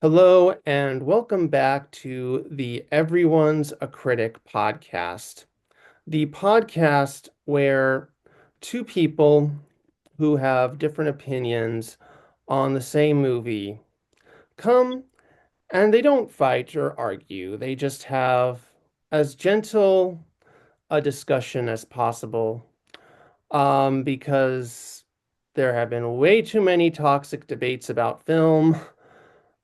Hello, and welcome back to the Everyone's a Critic podcast, the podcast where two people who have different opinions on the same movie come and they don't fight or argue. They just have as gentle a discussion as possible, because there have been way too many toxic debates about film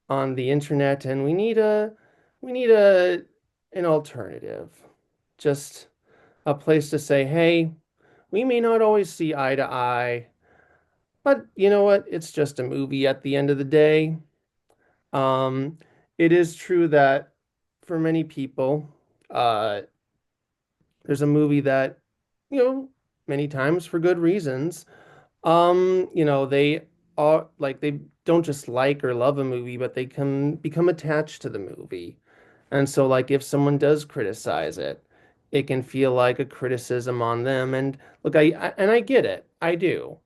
on the internet, and we need a an alternative. Just a place to say, hey, we may not always see eye to eye, but you know what? It's just a movie at the end of the day. Um, it is true that for many people, uh, there's a movie that, many times for good reasons, they are like they don't just like or love a movie, but they can become attached to the movie. And so, like, if someone does criticize it, it can feel like a criticism on them. And look, I get it. I do.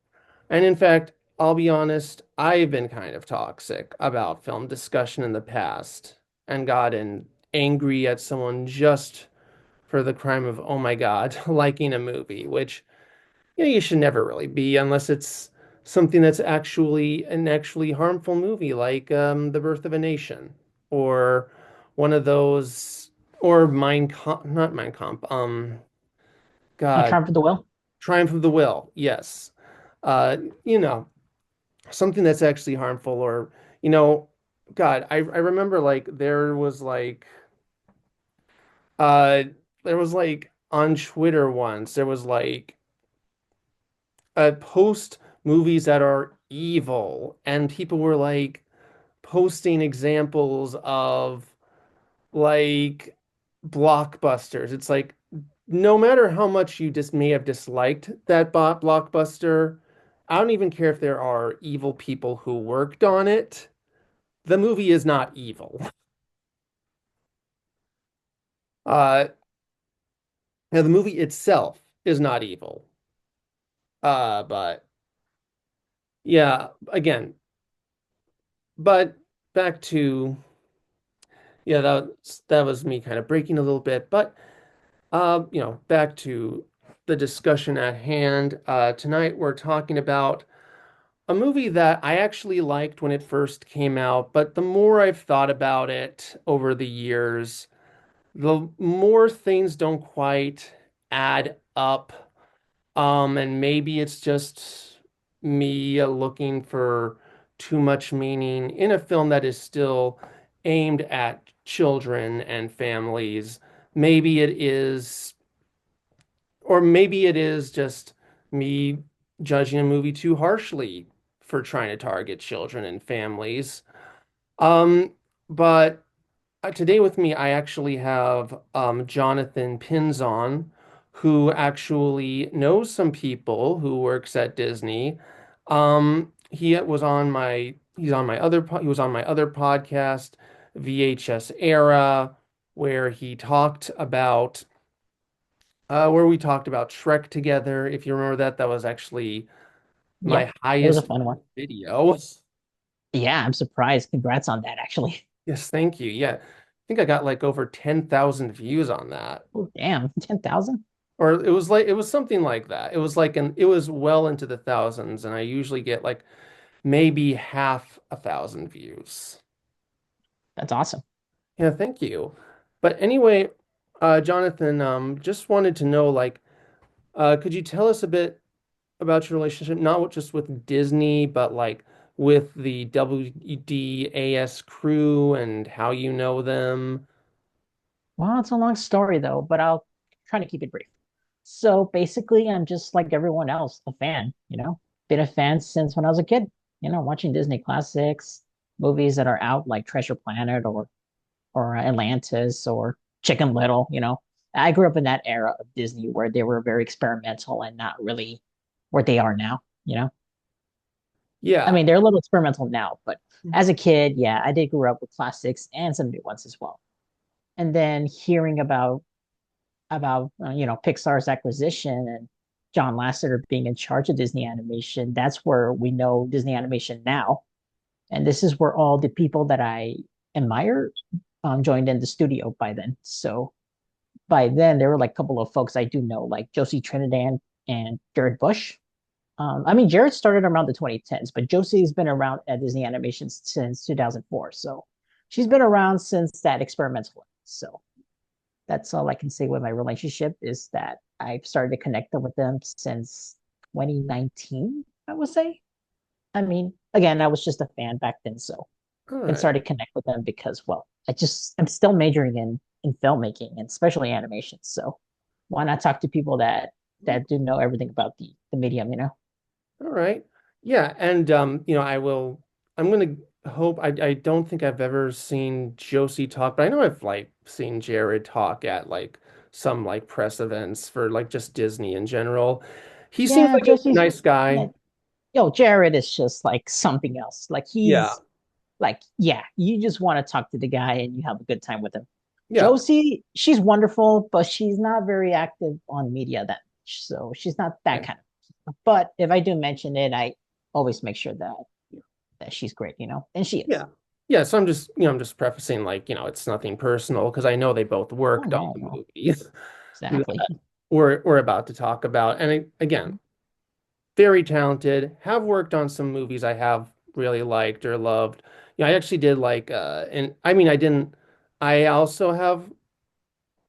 And in fact, I'll be honest, I've been kind of toxic about film discussion in the past and gotten angry at someone just for the crime of, oh my God, liking a movie, which, you should never really be unless it's something that's actually an actually harmful movie, like The Birth of a Nation, or one of those, or not Mein Kampf, God, Triumph of the Will. Triumph of the Will, yes. Uh, you know, something that's actually harmful, or, you know, God, I remember like uh there was like on Twitter once, there was like post movies that are evil, and people were like posting examples of like blockbusters. It's like no matter how much you just may have disliked that blockbuster, I don't even care if there are evil people who worked on it. The movie is not evil. Uh, Now the movie itself is not evil. But yeah, again, but back to yeah, that was me kind of breaking a little bit, but back to the discussion at hand. Tonight we're talking about a movie that I actually liked when it first came out, but the more I've thought about it over the years, the more things don't quite add up. And maybe it's just me looking for too much meaning in a film that is still aimed at children and families. Maybe it is, or maybe it is just me judging a movie too harshly for trying to target children and families. Um, but Today with me, I actually have Jonathan Pinzon, who actually knows some people who works at Disney. He was on my other podcast, VHS Era, where we talked about Shrek together. If you remember that, that was actually my Yep, it was a highest fun one. video. Yeah, I'm surprised. Congrats on that, actually. Yes, thank you. Yeah. I think I got like over 10,000 views on that. Oh, damn, 10,000? Or it was something like that. It was well into the thousands, and I usually get like maybe half a thousand views. That's awesome. Yeah, thank you. But anyway, Jonathan, just wanted to know, like, could you tell us a bit about your relationship, not just with Disney, but like with the WDAS crew and how you know them? Well, it's a long story, though, but I'll try to keep it brief. So basically, I'm just like everyone else, a fan. Been a fan since when I was a kid, watching Disney classics, movies that are out like Treasure Planet or Atlantis or Chicken Little. I grew up in that era of Disney where they were very experimental and not really where they are now. I Yeah. mean, they're a little experimental now, but as a kid, yeah, I did grow up with classics and some new ones as well. And then hearing about Pixar's acquisition and John Lasseter being in charge of Disney Animation, that's where we know Disney Animation now. And this is where all the people that I admire joined in the studio by then. So by then, there were like a couple of folks I do know, like Josie Trinidad and Jared Bush. I mean, Jared started around the 2010s, but Josie's been around at Disney Animation since 2004. So she's been around since that experimental. So that's all I can say with my relationship is that I've started to connect with them since 2019, I would say. I mean, again, I was just a fan back then, so All I right. started to connect with them because, well, I'm still majoring in filmmaking and especially animation. So why not talk to people that do know everything about the medium, you know? All right. Yeah, and I'm gonna hope I don't think I've ever seen Josie talk, but I know I've like seen Jared talk at like some like press events for like just Disney in general. He seems Yeah, like a Josie's nice guy. yeah, yo, Jared is just like something else. Like Yeah. he's like, yeah, you just want to talk to the guy and you have a good time with him. Yeah. Josie, she's wonderful, but she's not very active on media that much. So she's not that Yeah. kind of. But if I do mention it, I always make sure that she's great, you know, and she is. Yeah. Yeah, so I'm just prefacing like, it's nothing personal because I know they both Oh worked on no, the no, movie exactly. that we're about to talk about. And again, very talented, have worked on some movies I have really liked or loved. I actually did like and I mean I also have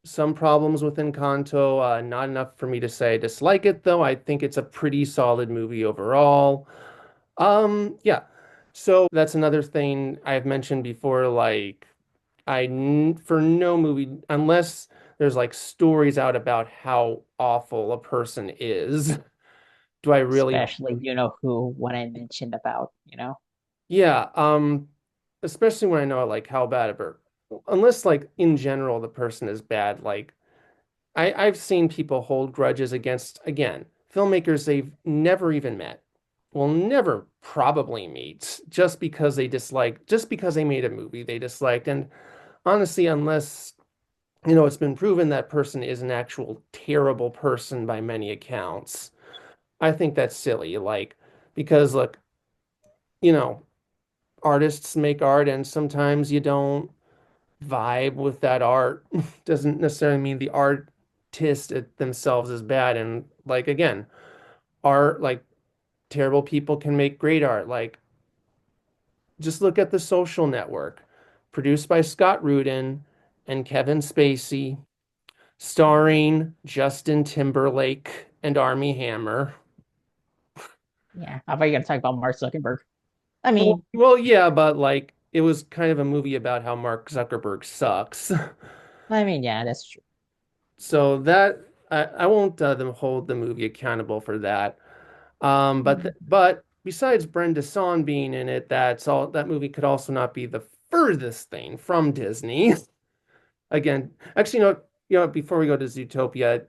some problems with Encanto, not enough for me to say I dislike it though. I think it's a pretty solid movie overall. Yeah. So that's another thing I've mentioned before, like for no movie unless there's like stories out about how awful a person is, do I really. Especially, you know who, what I mentioned about, you know. Yeah, especially when I know like how bad a unless like in general the person is bad, like I've seen people hold grudges against again, filmmakers they've never even met, will never probably meet just because they made a movie they disliked. And honestly, unless it's been proven that person is an actual terrible person by many accounts, I think that's silly. Like, because look, you know, artists make art and sometimes you don't vibe with that art. Doesn't necessarily mean the artist themselves is bad. And like again, art, like terrible people can make great art. Like just look at The Social Network, produced by Scott Rudin and Kevin Spacey, starring Justin Timberlake and Armie Hammer. Yeah. How about you gonna talk about Mark Zuckerberg? I mean, Well, yeah, but like it was kind of a movie about how Mark Zuckerberg sucks. yeah, that's true. So that I won't them hold the movie accountable for that. But besides Brenda Song being in it, that's all. That movie could also not be the furthest thing from Disney. Again, actually, before we go to Zootopia,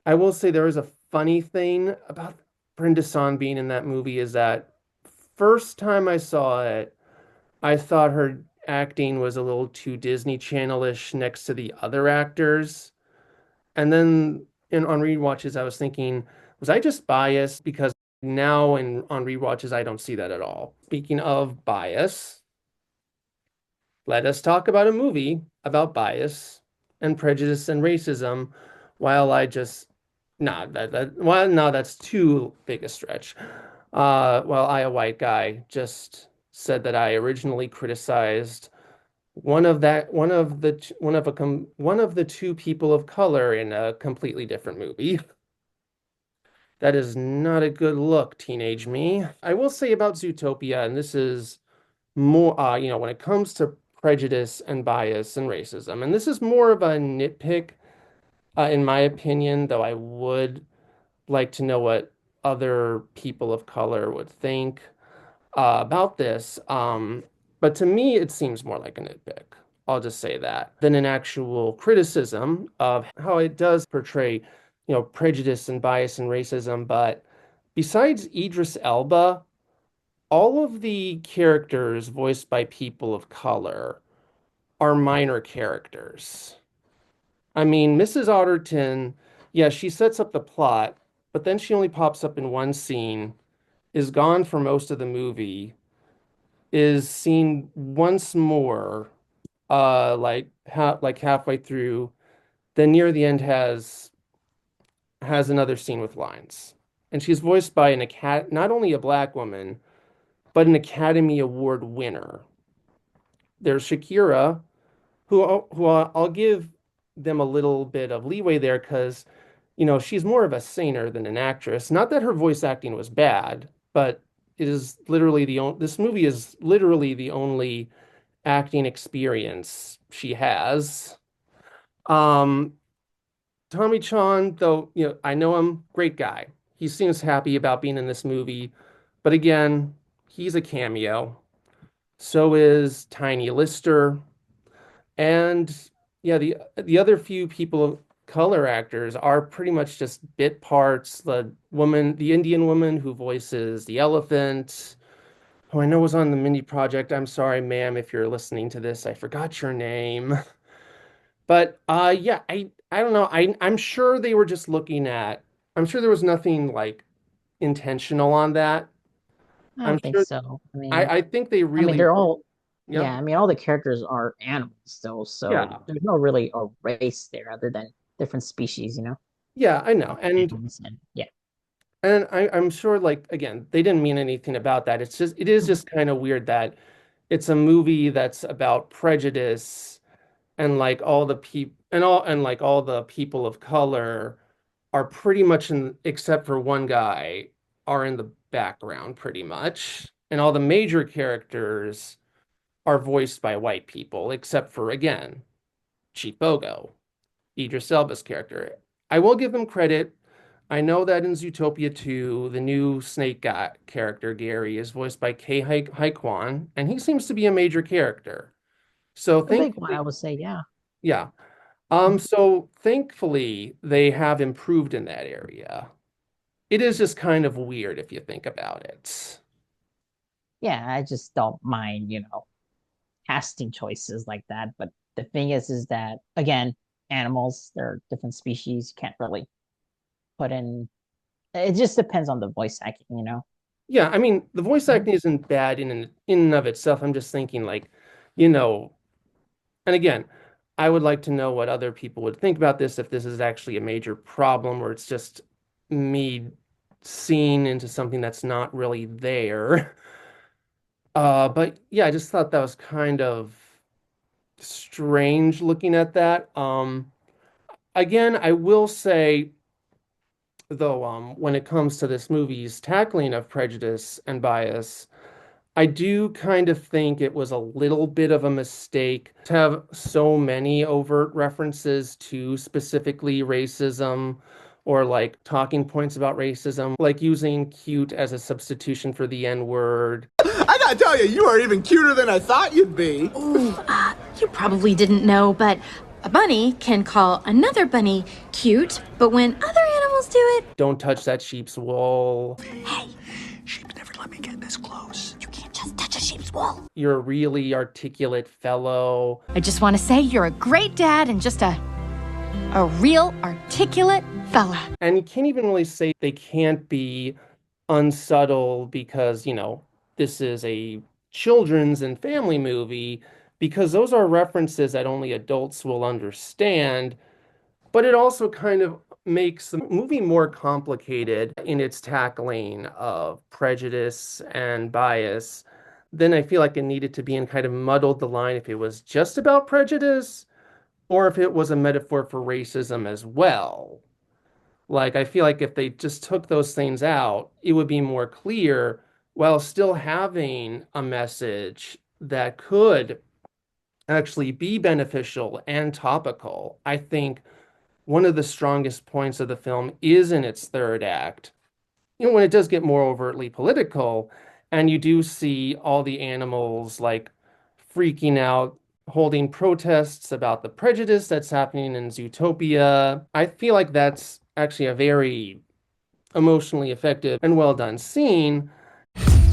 I will say there is a funny thing about Brenda Song being in that movie is that first time I saw it, I thought her acting was a little too Disney Channel-ish next to the other actors. And then on rewatches, I was thinking, was I just biased? Because now on rewatches, I don't see that at all. Speaking of bias, let us talk about a movie about bias and prejudice and racism while I just nah that well no that's too big a stretch. Well, I, a white guy, just said that I originally criticized one of the two people of color in a completely different movie. That is not a good look, teenage me. I will say about Zootopia, and this is more, when it comes to prejudice and bias and racism, and this is more of a nitpick, in my opinion, though I would like to know what other people of color would think about this. But to me, it seems more like a nitpick. I'll just say that than an actual criticism of how it does portray, prejudice and bias and racism. But besides Idris Elba, all of the characters voiced by people of color are minor characters. I mean, Mrs. Otterton, yeah, she sets up the plot, but then she only pops up in one scene, is gone for most of the movie, is seen once more, like halfway through, then near the end has another scene with lines. And she's voiced by not only a black woman, but an Academy Award winner. There's Shakira, who I'll give them a little bit of leeway there because, she's more of a singer than an actress. Not that her voice acting was bad, but it is literally this movie is literally the only acting experience she has. Um, Tommy Chong, though, I know him, great guy. He seems happy about being in this movie, but again, he's a cameo. So is Tiny Lister, and yeah, the other few people of color actors are pretty much just bit parts. The Indian woman who voices the elephant, who I know was on the Mindy Project. I'm sorry, ma'am, if you're listening to this, I forgot your name. But yeah, I don't know. I'm sure they were just looking at. I'm sure there was nothing like intentional on that. I I'm don't think sure. so. I think they I mean, really. they're all, Yeah. yeah, I mean, all the characters are animals, though, so Yeah. there's no really a race there other than different species, Yeah, I know. animals, and yeah. And I'm sure, like, again, they didn't mean anything about that. It is just kind of weird that it's a movie that's about prejudice and like all the people of color are pretty much except for one guy, are in the background pretty much. And all the major characters are voiced by white people, except for, again, Chief Bogo, Idris Elba's character. I will give him credit. I know that in Zootopia 2, the new snake guy character, Gary, is voiced by Hai Kwan, and he seems to be a major character. So A big one, I thankfully, would say, yeah. yeah. Mhm. So thankfully they have improved in that area. It is just kind of weird if you think about it. Yeah, I just don't mind, casting choices like that. But the thing is that, again, animals, they're different species. You can't really put in, it just depends on the voice acting. Yeah, I mean, the voice Mhm. acting isn't bad in and of itself. I'm just thinking like, you know, and again, I would like to know what other people would think about this, if this is actually a major problem or it's just me seeing into something that's not really there. But yeah, I just thought that was kind of strange looking at that. Again, I will say though, when it comes to this movie's tackling of prejudice and bias, I do kind of think it was a little bit of a mistake to have so many overt references to specifically racism or like talking points about racism, like using cute as a substitution for the N-word. I gotta tell you, you are even cuter than I thought you'd be. Ooh, you probably didn't know, but a bunny can call another bunny cute, but when other animals do it, Don't touch that sheep's wool. hey, Sheep never let me get this close. you can't just touch a sheep's wool. You're a really articulate fellow. I just want to say you're a great dad and just a real articulate fella. And you can't even really say they can't be unsubtle because, this is a children's and family movie, because those are references that only adults will understand. But it also kind of makes the movie more complicated in its tackling of prejudice and bias than I feel like it needed to be, and kind of muddled the line if it was just about prejudice or if it was a metaphor for racism as well. Like, I feel like if they just took those things out, it would be more clear while still having a message that could actually be beneficial and topical. I think one of the strongest points of the film is in its third act. When it does get more overtly political, and you do see all the animals like freaking out, holding protests about the prejudice that's happening in Zootopia. I feel like that's actually a very emotionally effective and well done scene.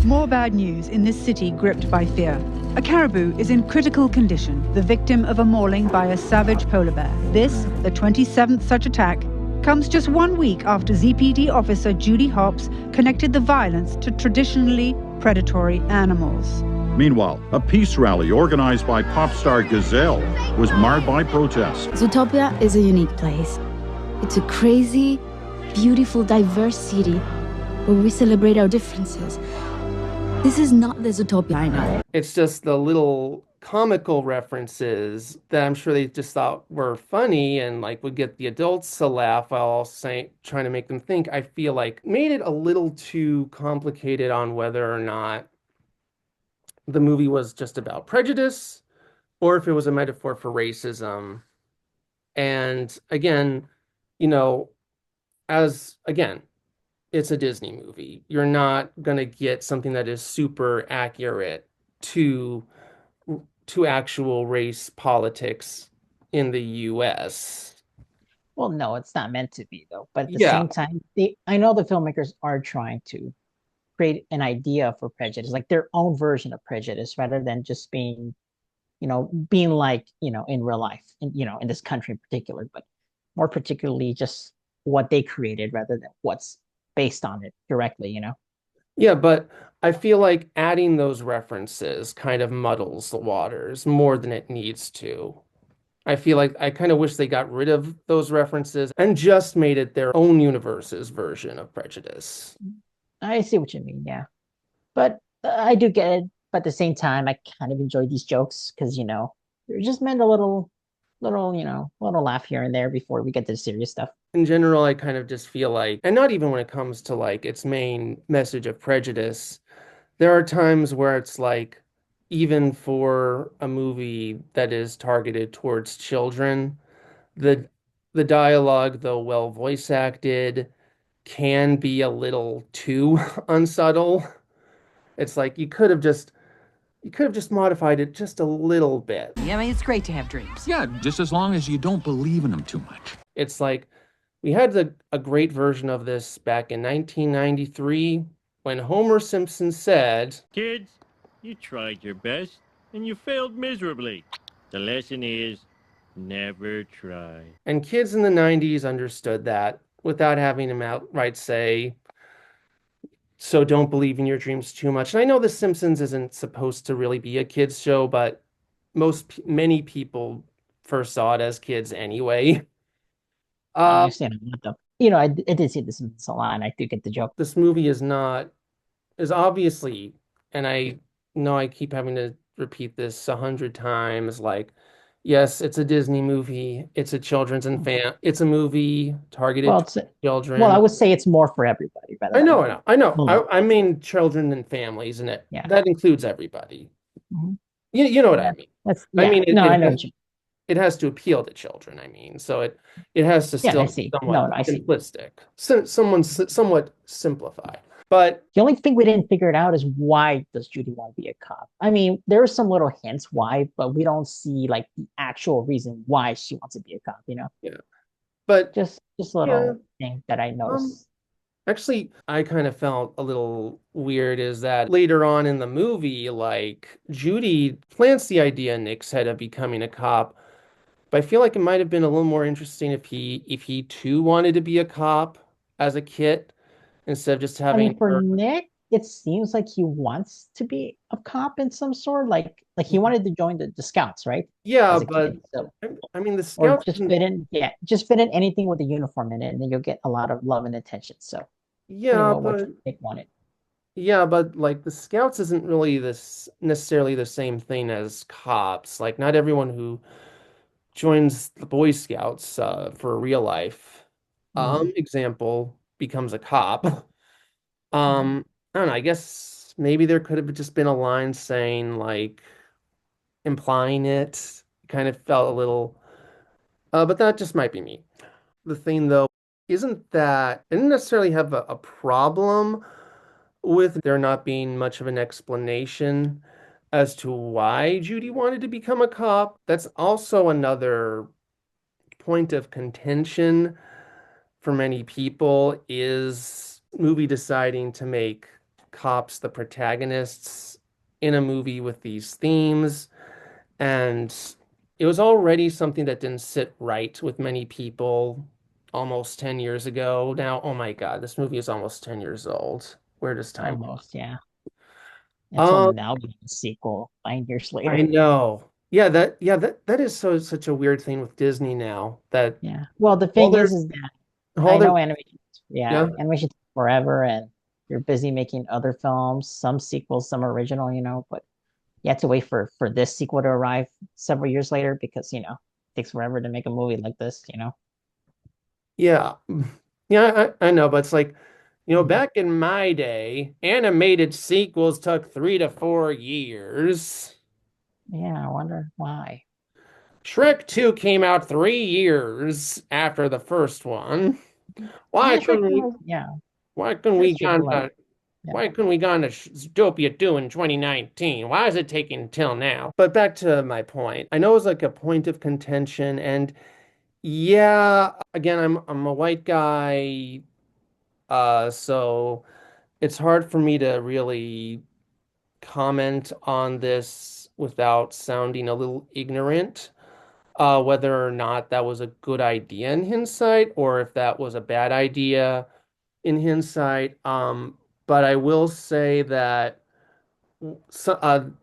More bad news in this city gripped by fear. A caribou is in critical condition, the victim of a mauling by a savage polar bear. This, the 27th such attack, comes just 1 week after ZPD officer Judy Hopps connected the violence to traditionally predatory animals. Meanwhile, a peace rally organized by pop star Gazelle was marred by protests. Zootopia is a unique place. It's a crazy, beautiful, diverse city where we celebrate our differences. This is not the Zootopia I know. It's just the little comical references that I'm sure they just thought were funny and like would get the adults to laugh while also trying to make them think. I feel like made it a little too complicated on whether or not the movie was just about prejudice or if it was a metaphor for racism. And again, you know, as again, it's a Disney movie. You're not going to get something that is super accurate to actual race politics in the US. Well, no, it's not meant to be though. But at the Yeah. same time, I know the filmmakers are trying to create an idea for prejudice, like their own version of prejudice, rather than just being like, in real life, and in this country in particular, but more particularly just what they created rather than what's based on it directly. Yeah, but I feel like adding those references kind of muddles the waters more than it needs to. I feel like I kind of wish they got rid of those references and just made it their own universe's version of prejudice. I see what you mean, yeah. But I do get it. But at the same time, I kind of enjoy these jokes because, they're just meant a little laugh here and there before we get to the serious stuff. In general, I kind of just feel like, and not even when it comes to like its main message of prejudice, there are times where it's like, even for a movie that is targeted towards children, the the dialogue, though well voice acted, can be a little too unsubtle. It's like you could have just modified it just a little bit. Yeah, I mean, it's great to have dreams. Yeah, just as long as you don't believe in them too much. It's like we had a great version of this back in 1993 when Homer Simpson said, "Kids, you tried your best and you failed miserably. The lesson is never try." and kids in the 90s understood that without having him outright say, "So don't believe in your dreams too much." And I know The Simpsons isn't supposed to really be a kids show, but many people first saw it as kids anyway. I Uh, understand a lot though. I did see this in Salon. I do get the joke. this movie is obviously, and I know I keep having to repeat this 100 times, like, yes, it's a Disney movie. It's a children's and it's a movie targeted Well, to well, I children. would say it's more for everybody rather I than know, I know, I know. millennials. I mean children and families, and Yeah. that includes everybody. Mhm. You know what I Yeah. mean. That's I yeah. mean, No, I know what you. it has to appeal to children. I mean, so it has to Yeah, I still be see. somewhat No, I see. simplistic, somewhat simplified. But The only thing we didn't figure it out is why does Judy want to be a cop? I mean, there are some little hints why, but we don't see like the actual reason why she wants to be a cop. yeah, but Just a yeah, little thing that I um, noticed. actually, I kind of felt a little weird is that later on in the movie, like Judy plants the idea in Nick's head of becoming a cop, but I feel like it might have been a little more interesting if he too wanted to be a cop as a kid instead of just I having mean, for her. Nick, it seems like he wants to be a cop in some sort. Like he wanted to join the scouts, right? Yeah, As a but kid. So I mean the or scouts just isn't, fit in, yeah, just fit in anything with a uniform in it, and then you'll get a lot of love and attention. So pretty yeah, well what but Nick wanted. yeah, but like the scouts isn't really this necessarily the same thing as cops. Like not everyone who joins the Boy Scouts for real life Mhm. example becomes a cop. Mhm. I don't know, I guess maybe there could have just been a line saying like implying it. Kind of felt a little but that just might be me. The thing though isn't that I didn't necessarily have a problem with there not being much of an explanation as to why Judy wanted to become a cop. That's also another point of contention for many people is movie deciding to make cops the protagonists in a movie with these themes. And it was already something that didn't sit right with many people almost 10 years ago. Now, oh my God, this movie is almost 10 years old. Where does time go? Almost, yeah. until Um, now we have a sequel 9 years I later. know. Yeah, that is such a weird thing with Disney now that Yeah. Well, the all thing their is that all I their know animation, yeah, yeah. animation takes forever, and you're busy making other films, some sequels, some original, but you have to wait for this sequel to arrive several years later because, it takes forever to make a movie like this. Yeah. Yeah, I know, but it's like, Mhm. back in my day, animated sequels took 3 to 4 years. Yeah, I wonder why. Shrek 2 came out 3 years after the first one. Why Yeah, Shrek couldn't we yeah, why couldn't we that's true. gone Like, to yeah. why couldn't we gone to Zootopia 2 in 2019? Why is it taking till now? But back to my point. I know it's like a point of contention, and yeah, again, I'm a white guy, so it's hard for me to really comment on this without sounding a little ignorant, whether or not that was a good idea in hindsight or if that was a bad idea in hindsight. But I will say that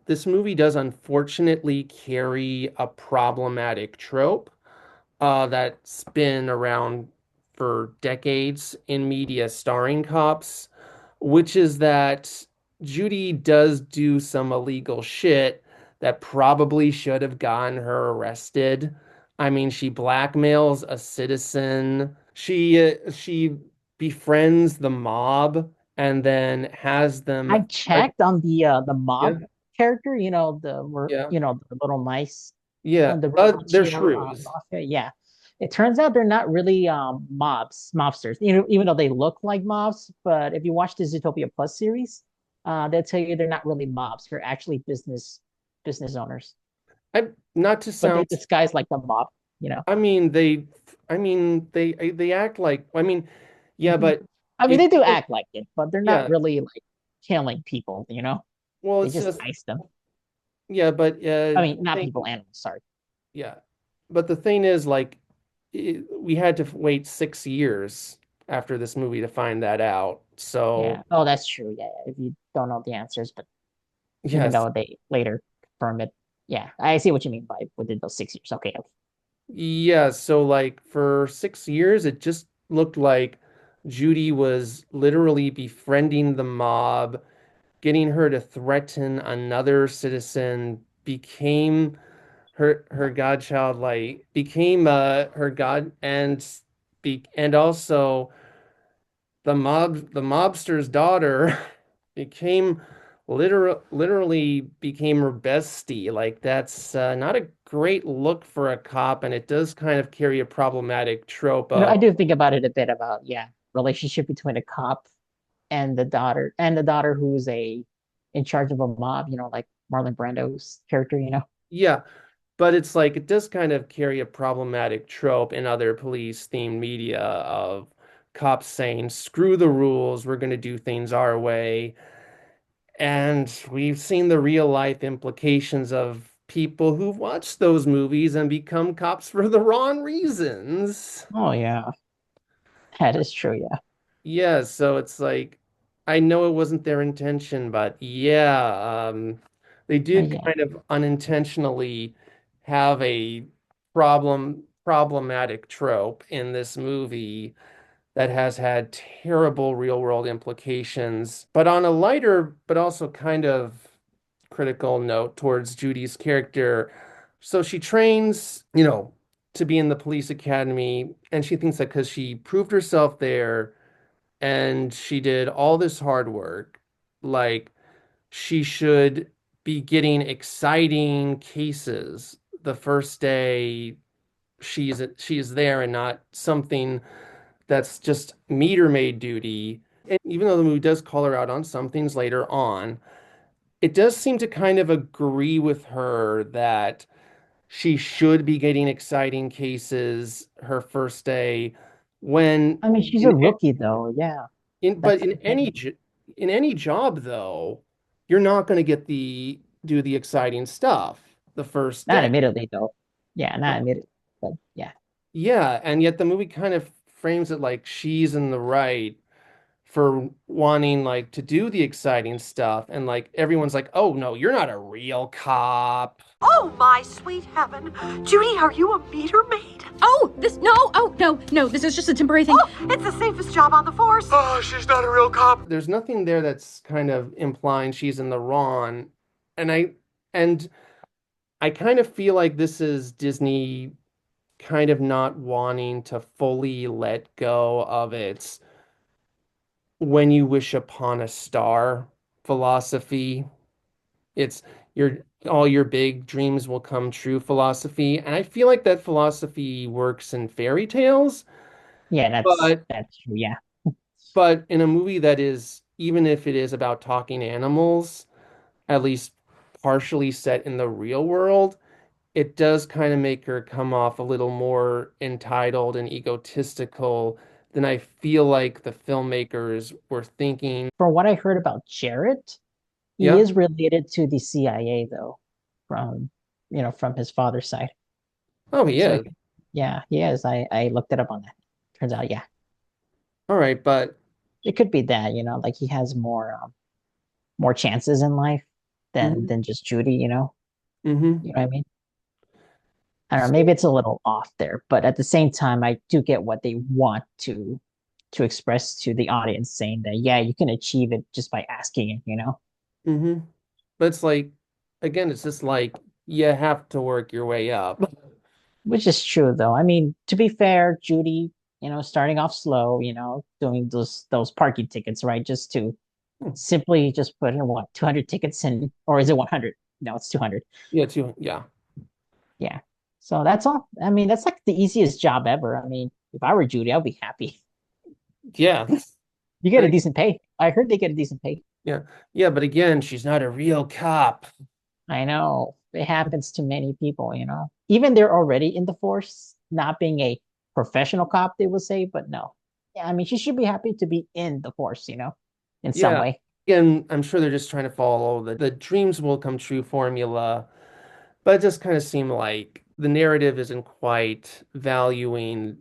this movie does unfortunately carry a problematic trope that's been around for decades in media starring cops, which is that Judy does do some illegal shit that probably should have gotten her arrested. I mean, she blackmails a citizen. She befriends the mob and then has them I checked on the yeah, mob character, yeah, the little mice, yeah. the They're Rugrats shrews. mafia. Yeah, it turns out they're not really mobsters. Even though they look like mobs, but if you watch the Zootopia Plus series, they'll tell you they're not really mobs. They're actually business owners, I not to but they sound disguise like the mob. You know. I mean, they act like, yeah, Mhm. but I mean, if they do you, act like it, but they're not yeah, really like killing people. well, They it's just just, ice them. yeah, but I mean, not thing, people, animals. Sorry. yeah, but the thing is, like, we had to wait 6 years after this movie to find that out. So, Yeah. Oh, that's true. Yeah. If you don't know the answers, but even yes, though they later confirm it, yeah, I see what you mean by within those 6 years. Okay. Okay. yeah, so like for 6 years, it just looked like Judy was literally befriending the mob, getting her to threaten another citizen, became her godchild, like became her god, and also the mobster's daughter became literally became her bestie. Like that's not a great look for a cop, and it does kind of carry a problematic trope I of do think about it a bit about, yeah, relationship between a cop and the daughter who's in charge of a mob, like Marlon Brando's character. yeah. But it's like it does kind of carry a problematic trope in other police themed media of cops saying, screw the rules, we're going to do things our way. And we've seen the real life implications of people who've watched those movies and become cops for the wrong reasons. Oh yeah, that is true. Yeah. Yeah, so it's like I know it wasn't their intention, but yeah, they did Yeah. kind of unintentionally have a problematic trope in this movie that has had terrible real world implications. But on a lighter, but also kind of critical note towards Judy's character. So she trains, to be in the police academy, and she thinks that because she proved herself there and she did all this hard work, like she should be getting exciting cases the first day she's there and not something that's just meter maid duty. And even though the movie does call her out on some things later on, it does seem to kind of agree with her that she should be getting exciting cases her first day when I mean, she's a in rookie though. Yeah, but that's the thing. in any job though, you're not going to get the do the exciting stuff the first Not day. admittedly though. Yeah, not admittedly, but yeah. Yeah, and yet the movie kind of frames it like she's in the right for wanting like to do the exciting stuff, and like everyone's like, "Oh no, you're not a real cop." Oh, my sweet heaven. Judy, are you a meter maid? Oh, no, this is just a temporary thing. Oh, it's the safest job on the force. Oh, she's not a real cop. There's nothing there that's kind of implying she's in the wrong. And I kind of feel like this is Disney kind of not wanting to fully let go of its when you wish upon a star philosophy. It's your all your big dreams will come true philosophy. And I feel like that philosophy works in fairy tales, Yeah, but that's true. Yeah. in a movie that is, even if it is about talking animals, at least partially set in the real world, it does kind of make her come off a little more entitled and egotistical than I feel like the filmmakers were thinking. From what I heard about Jarrett, he Yeah. is related to the CIA though, from from his father's side. Oh, he So is. yeah, he is. I looked it up on that. Turns out, yeah, All right, but it could be that, like he has more chances in life mhm, than just Judy, mhm. You know what I mean? I don't know, maybe So, it's a little off there, but at the same time, I do get what they want to express to the audience, saying that yeah, you can achieve it just by asking it. mhm. But it's like, again, it's just like you have to work your way up. Which is true though. I mean, to be fair, Judy, starting off slow, doing those parking tickets, right? Just to simply just put in what 200 tickets in, or is it 100? No, it's 200. Yeah, too. Yeah. Yeah. So that's all. I mean, that's like the easiest job ever. I mean, if I were Judy, I'd be happy. Yeah. You get a decent pay. I heard they get a decent pay. Yeah. Yeah, but again, she's not a real cop. I know it happens to many people. Even they're already in the force, not being a professional cop, they would say, but no. Yeah, I mean, she should be happy to be in the force, in some Yeah. way. Again, I'm sure they're just trying to follow the dreams will come true formula, but it just kind of seemed like the narrative isn't quite valuing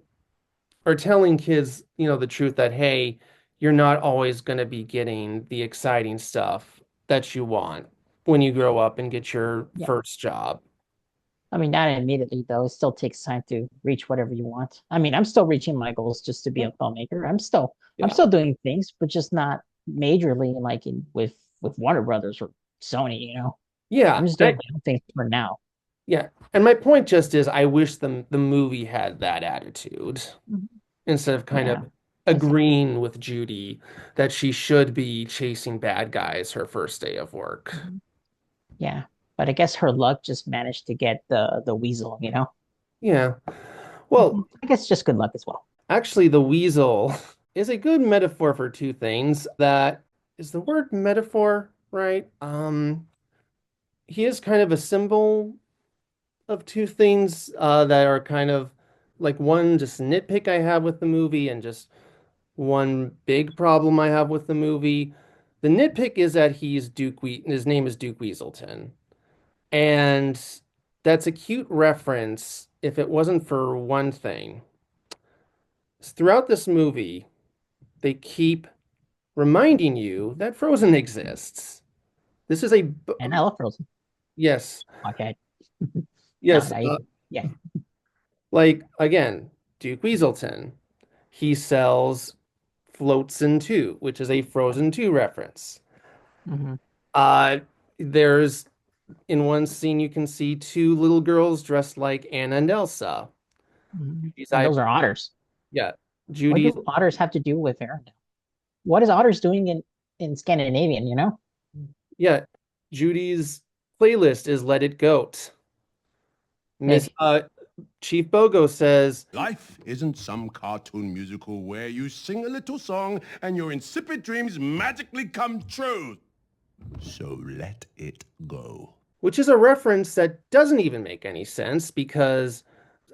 or telling kids, the truth that, hey, you're not always going to be getting the exciting stuff that you want when you grow up and get your Yeah. first job. I mean, not immediately though. It still takes time to reach whatever you want. I mean, I'm still reaching my goals just to be a filmmaker. I'm Yeah. still doing things, but just not majorly like with Warner Brothers or Sony. Yeah. I'm just doing my own things for now. Yeah. And my point just is I wish the movie had that attitude Mhm. instead of kind Yeah, of I see. agreeing with Judy that she should be chasing bad guys her first day of work. Mhm. Yeah, but I guess her luck just managed to get the weasel. Yeah. Well, I guess just good luck as well. actually, the weasel is a good metaphor for two things. That is the word metaphor, right? He is kind of a symbol of two things that are kind of like one just nitpick I have with the movie and just one big problem I have with the movie. The nitpick is that his name is Duke Weaselton. And that's a cute reference if it wasn't for one thing. Throughout this movie, they keep reminding you that Frozen exists. This is And I love Frozen. yes, Okay. No, yes. yeah. Like again, Duke Weaselton. He sells Floatsin 2, which is a Frozen 2 reference. Hmm. Uh, there's in one scene you can see two little girls dressed like Anna and Elsa. Hmm. Judy's And eye, those are otters. yeah, What Judy's, do otters have to do with Arendelle? What is otters doing in Scandinavian? yeah, Judy's playlist is Let It Goat. Miss Maybe. Chief Bogo says, Life isn't some cartoon musical where you sing a little song and your insipid dreams magically come true. So let it go. which is a reference that doesn't even make any sense because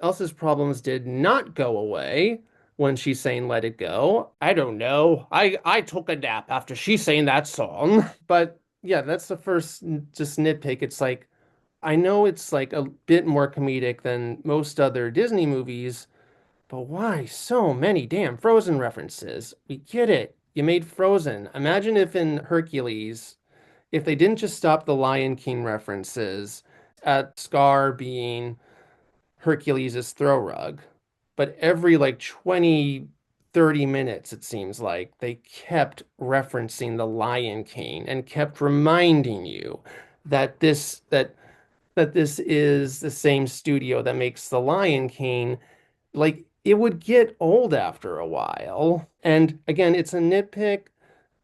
Elsa's problems did not go away when she's saying Let It Go. I don't know. I took a nap after she sang that song. But yeah, that's the first just nitpick. It's like I know it's like a bit more comedic than most other Disney movies, but why so many damn Frozen references? We get it. You made Frozen. Imagine if in Hercules, if they didn't just stop the Lion King references at Scar being Hercules' throw rug, but every like 20, 30 minutes, it seems like they kept referencing the Lion King and kept reminding you that this is the same studio that makes the Lion King. Like it would get old after a while. And again, it's a nitpick,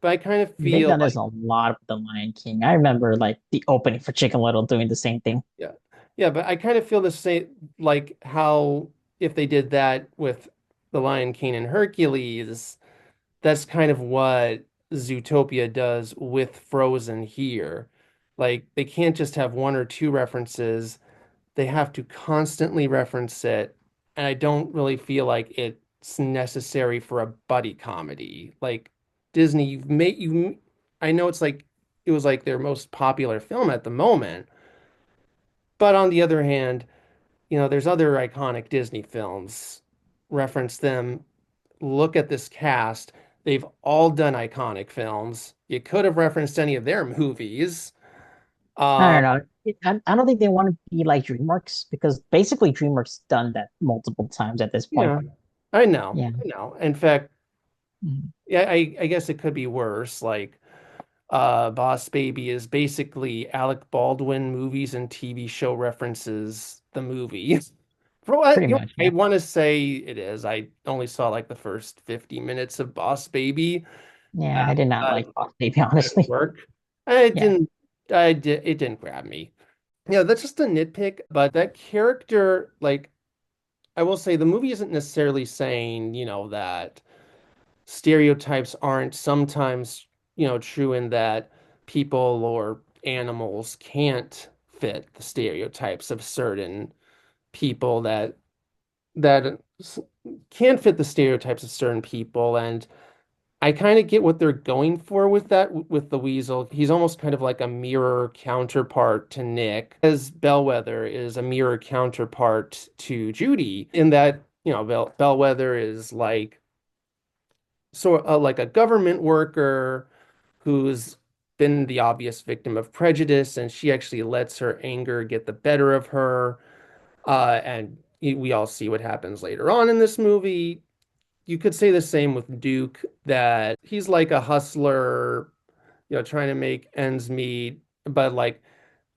but I kind of They've feel done this like a lot with the Lion King. I remember like the opening for Chicken Little doing the same thing. yeah. Yeah, but I kind of feel the same like how if they did that with The Lion King and Hercules, that's kind of what Zootopia does with Frozen here. Like they can't just have one or two references. They have to constantly reference it, and I don't really feel like it's necessary for a buddy comedy. Like Disney, I know it's like it was like their most popular film at the moment, but on the other hand, there's other iconic Disney films. Reference them, look at this cast. They've all done iconic films. You could have referenced any of their movies. I Um, don't know. I don't think they want to be like DreamWorks because basically DreamWorks done that multiple times at this point. yeah, I know. Yeah. I know. In fact, Mhm. yeah, I guess it could be worse. Like, Boss Baby is basically Alec Baldwin movies and TV show references the movie. For what Pretty much, I yeah. want to say it is. I only saw like the first 50 minutes of Boss Baby. Yeah, I did not Uh, like Boss Baby, at honestly. work. I Yeah. didn't. It didn't grab me. Yeah, that's just a nitpick. But that character, like, I will say, the movie isn't necessarily saying, that stereotypes aren't sometimes, true in that people or animals can't fit the stereotypes of certain people that can fit the stereotypes of certain people. And I kind of get what they're going for with that, with the Weasel. He's almost kind of like a mirror counterpart to Nick, as Bellwether is a mirror counterpart to Judy, in that, Bellwether is like sort of like a government worker who's been the obvious victim of prejudice, and she actually lets her anger get the better of her. And we all see what happens later on in this movie. You could say the same with Duke, that he's like a hustler, trying to make ends meet, but like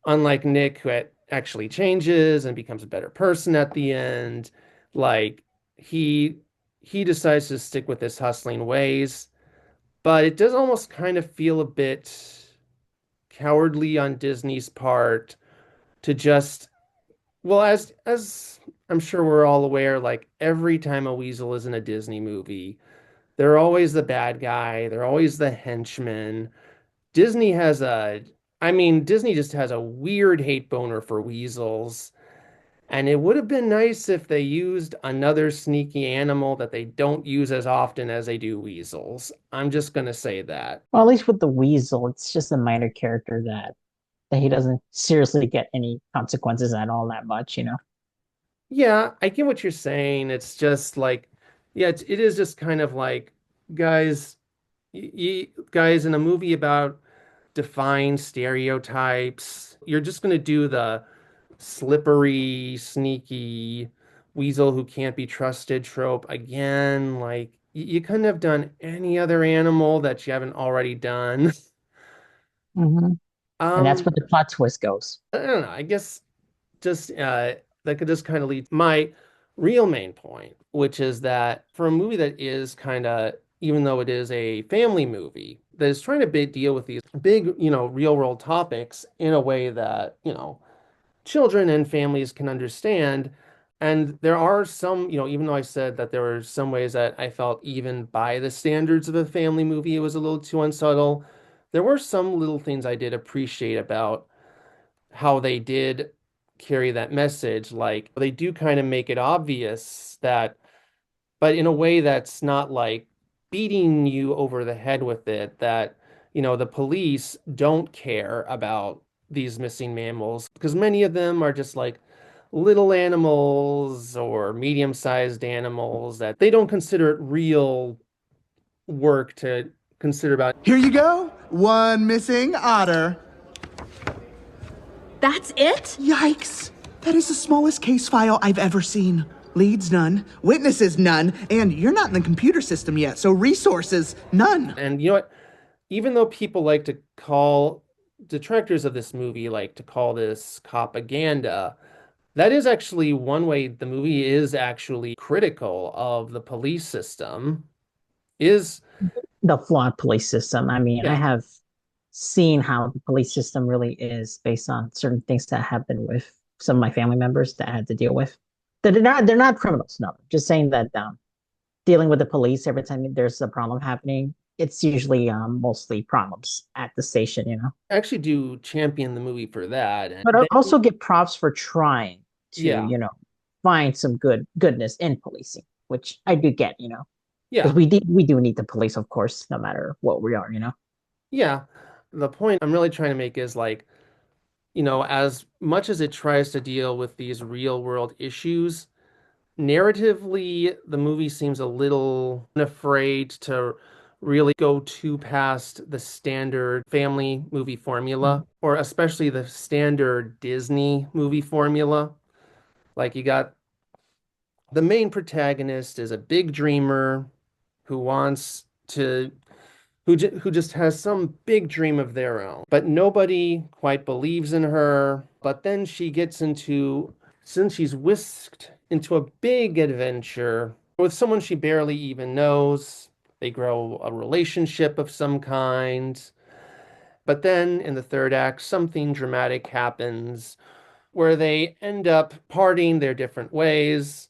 unlike Nick, who actually changes and becomes a better person at the end, like he he decides to stick with his hustling ways, but it does almost kind of feel a bit cowardly on Disney's part to just, well, as I'm sure we're all aware, like every time a weasel is in a Disney movie, they're always the bad guy. They're always the henchman. Disney has a, I mean, Disney just has a weird hate boner for weasels. And it would have been nice if they used another sneaky animal that they don't use as often as they do weasels. I'm just going to say that. Well, at least with the Weasel, it's just a minor character that he doesn't seriously get any consequences at all that much. Yeah, I get what you're saying. It's just like, yeah, it is just kind of like, guys, guys, in a movie about defined stereotypes, you're just going to do the slippery, sneaky weasel who can't be trusted trope again. Like you couldn't have done any other animal that you haven't already done. Hmm. And that's Um, where the plot twist goes. I don't know. I guess just that could just kind of lead to my real main point, which is that for a movie that is kind of, even though it is a family movie, that is trying to deal with these big, real world topics in a way that, children and families can understand. And there are some, even though I said that there were some ways that I felt even by the standards of a family movie, it was a little too unsubtle. There were some little things I did appreciate about how they did carry that message. Like they do kind of make it obvious that, but in a way that's not like beating you over the head with it, that, the police don't care about these missing mammals because many of them are just like little animals or medium-sized animals that they don't consider it real work to consider about. Here you go. One missing otter. That's it? Yikes. That is the smallest case file I've ever seen. Leads none, witnesses none, and you're not in the computer system yet, so resources none. And you know what? Even though people like to call detractors of this movie like to call this propaganda, that is actually one way the movie is actually critical of the police system. Is The flawed police system. I mean, I yeah, have seen how the police system really is based on certain things that happened with some of my family members that I had to deal with. They're not criminals, no. Just saying that dealing with the police every time there's a problem happening, it's usually mostly problems at the station, you know. I actually do champion the movie for that. And But I then, also get props for trying to, yeah, find some goodness in policing, which I do get, because yeah, we do need the police, of course, no matter what we are. yeah. The point I'm really trying to make is like, as much as it tries to deal with these real world issues, narratively, the movie seems a little afraid to really go too past the standard family movie formula, or especially the standard Disney movie formula. Like you got the main protagonist is a big dreamer who wants to who just has some big dream of their own, but nobody quite believes in her. But then since she's whisked into a big adventure with someone she barely even knows. They grow a relationship of some kind. But then in the third act, something dramatic happens where they end up parting their different ways.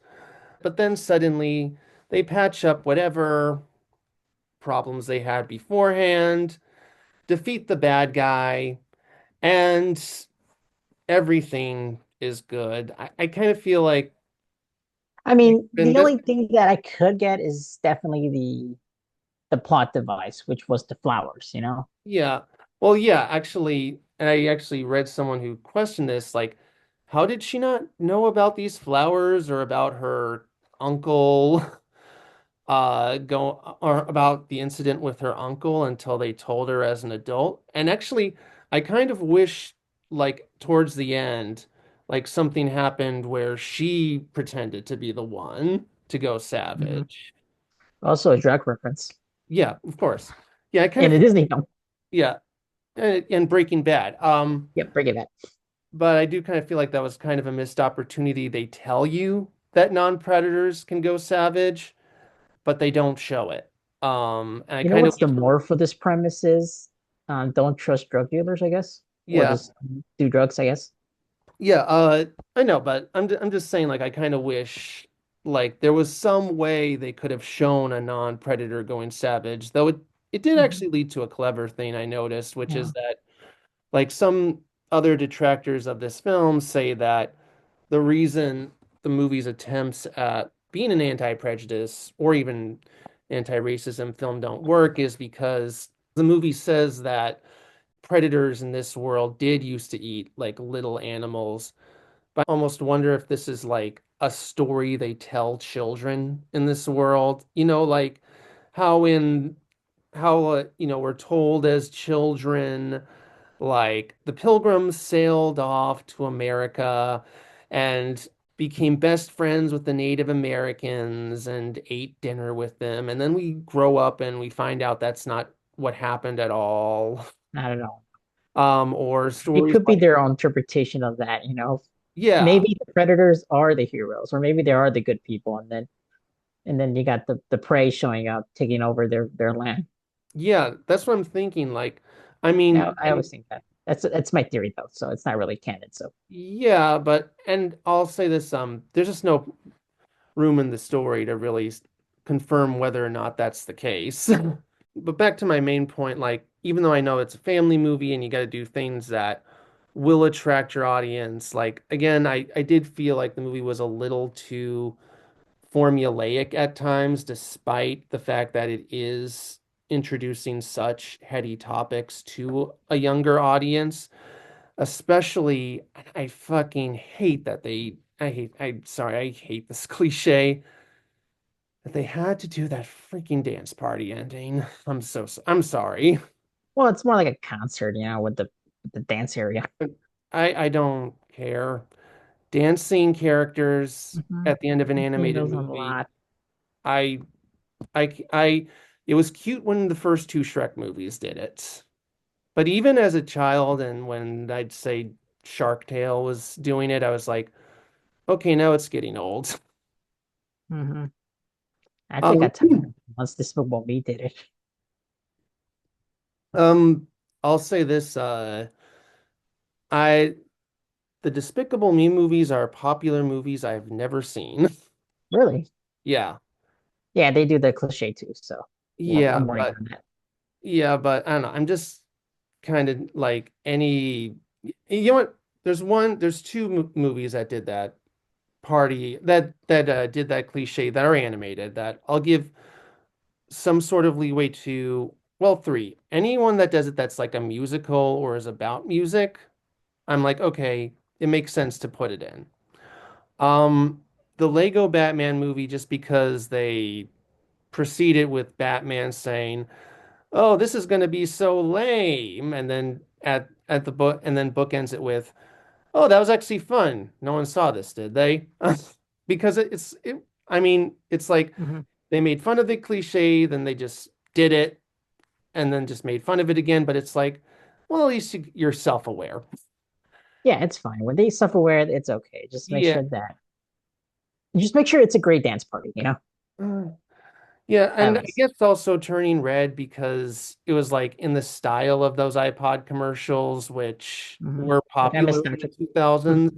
But then suddenly they patch up whatever problems they had beforehand, defeat the bad guy, and everything is good. I kind of feel like I mean, in the this, only thing that I could get is definitely the plot device, which was the flowers. yeah. Well, yeah, actually, and I actually read someone who questioned this, like, how did she not know about these flowers or about her uncle, go or about the incident with her uncle until they told her as an adult? And actually, I kind of wish, like, towards the end, like something happened where she pretended to be the one to go Mhm. savage. Also a drug reference Yeah, of course. Yeah, I kind in of, a Disney film. yeah, and Breaking Bad. Yep, bring it back. But I do kind of feel like that was kind of a missed opportunity. They tell you that non-predators can go savage, but they don't show it. And I You know kind of what's the more for this premise is? Don't trust drug dealers, I guess, or yeah, just do drugs, I guess. yeah, I know, but I'm just saying like I kind of wish like there was some way they could have shown a non-predator going savage, though it did Mhm. actually lead to a clever thing I noticed, which is Yeah. that like some other detractors of this film say that the reason the movie's attempts at being an anti-prejudice or even anti-racism film don't work is because the movie says that predators in this world did used to eat like little animals. But I almost wonder if this is like a story they tell children in this world. Like how in how we're told as children like the Pilgrims sailed off to America and became best friends with the Native Americans and ate dinner with them. And then we grow up and we find out that's not what happened at all. I don't know. Or It stories could be like, their own interpretation of that. yeah, Maybe the predators are the heroes, or maybe they are the good people, and then you got the prey showing up, taking over their land. yeah, that's what I'm thinking. Like, I Yeah, mean, I always think that. That's my theory though, so it's not really canon. So yeah, and I'll say this, there's just no room in the story to really confirm whether or not that's the case. But back to my main point, like, even though I know it's a family movie and you got to do things that will attract your audience, like, again, I did feel like the movie was a little too formulaic at times, despite the fact that it is introducing such heady topics to a younger audience. Especially, I fucking hate that I'm sorry, I hate this cliche. that they had to do that freaking dance party ending. I'm sorry. Well, it's more like a concert, with the dance area. I don't care. Dancing characters at the end of an I've seen animated those a movie. lot. I I it was cute when the first two Shrek movies did it. But even as a child and when I'd say Shark Tale was doing it, I was like, okay, now it's getting old. Hmm I think I Um, tired once Despicable Me did it. um, I'll say this, I the Despicable Me movies are popular movies I've never seen. Really? Yeah. Yeah, they do the cliche too, so Yeah, I'm worried but on that. I don't know. I'm just kind of like any you know what? There's two movies that did that party that did that cliche that are animated that I'll give some sort of leeway to. Well, three. Anyone that does it that's like a musical or is about music, I'm like, okay, it makes sense to put it in. Um, the Lego Batman movie, just because they proceeded with Batman saying, "Oh, this is going to be so lame," and then at the book and then bookends it with, "Oh, that was actually fun. No one saw this, did they?" Because I mean, it's like Hmm they made fun of the cliche, then they just did it, and then just made fun of it again. But it's like, well, at least you're self-aware. Yeah, it's fine. When they self-aware, it's okay. Yeah. Just make sure it's a great dance party. Uh, Yeah, At and I least. guess also turning red because it was like in the style of those iPod commercials, which were Like I'm popular in the nostalgic. 2000s.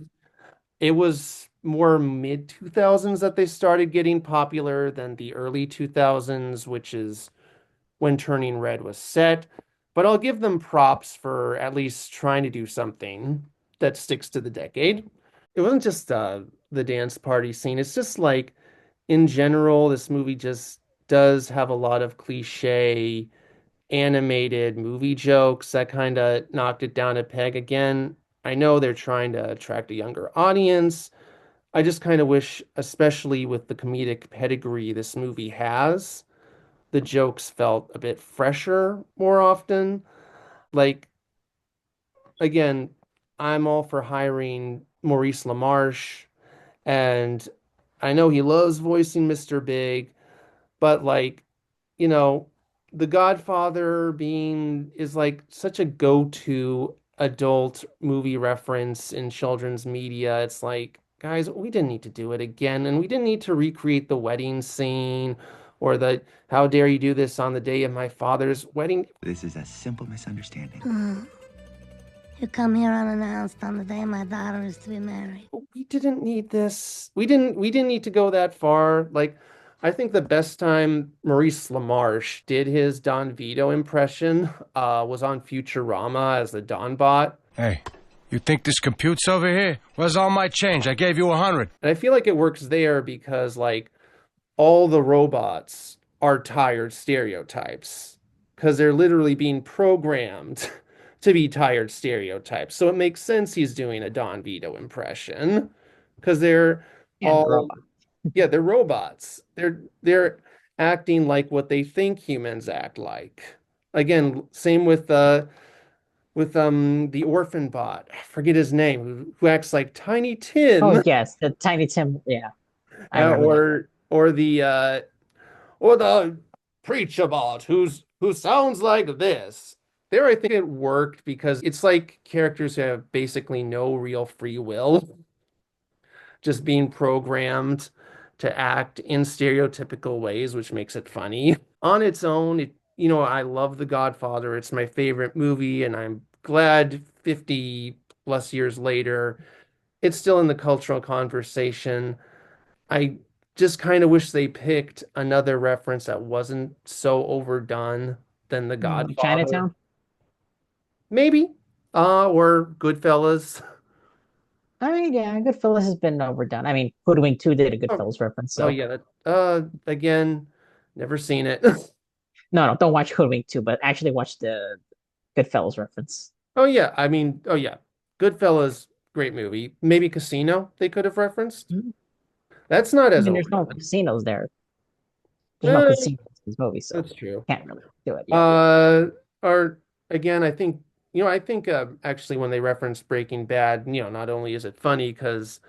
It was more mid 2000s that they started getting popular than the early 2000s, which is when Turning Red was set. But I'll give them props for at least trying to do something that sticks to the decade. It wasn't just the dance party scene. It's just like in general, this movie just does have a lot of cliche animated movie jokes that kind of knocked it down a peg again. I know they're trying to attract a younger audience. I just kind of wish, especially with the comedic pedigree this movie has, the jokes felt a bit fresher more often. Like, again, I'm all for hiring Maurice LaMarche, and I know he loves voicing Mr. Big, but like, you know, The Godfather being is like such a go-to adult movie reference in children's media. It's like, guys, we didn't need to do it again, and we didn't need to recreate the wedding scene or the how dare you do this on the day of my father's wedding. This is a simple misunderstanding. You come here unannounced on the day my daughter is to be married. We didn't need this. We didn't need to go that far. Like, I think the best time Maurice LaMarche did his Don Vito impression was on Futurama as the Don Bot. Hey, you think this computes over here? Where's all my change? I gave you 100. And I feel like it works there because like all the robots are tired stereotypes because they're literally being programmed to be tired stereotypes. So it makes sense he's doing a Don Vito impression because they're And the all robot. yeah, they're robots. They're acting like what they think humans act like. Again, same with the orphan bot. I forget his name, who acts like Tiny Oh Tim. yes, the Tiny Tim. Yeah, I Uh, remember that. or the preacher bot who sounds like this. There, I think it worked because it's like characters who have basically no real free will, just being programmed to act in stereotypical ways, which makes it funny. On its own, I love The Godfather. It's my favorite movie, and I'm glad 50 plus years later, it's still in the cultural conversation. I just kind of wish they picked another reference that wasn't so overdone than The Godfather. Chinatown. Maybe. Or Goodfellas. I mean, yeah, Goodfellas has been overdone. I mean, Hoodwink 2 did a Oh, Goodfellas reference, oh so yeah, that again, never seen it. no, don't watch Hoodwink 2, but actually watch the Goodfellas reference. Oh yeah, I mean, oh yeah. Goodfellas, great movie. Maybe Casino they could have referenced. Mhm. That's not I as mean, there's no overdone. casinos there. there's no Eh, casino in this movie, so that's true. can't really do it. Yeah. Uh, or again, I think I think actually when they reference Breaking Bad, not only is it funny because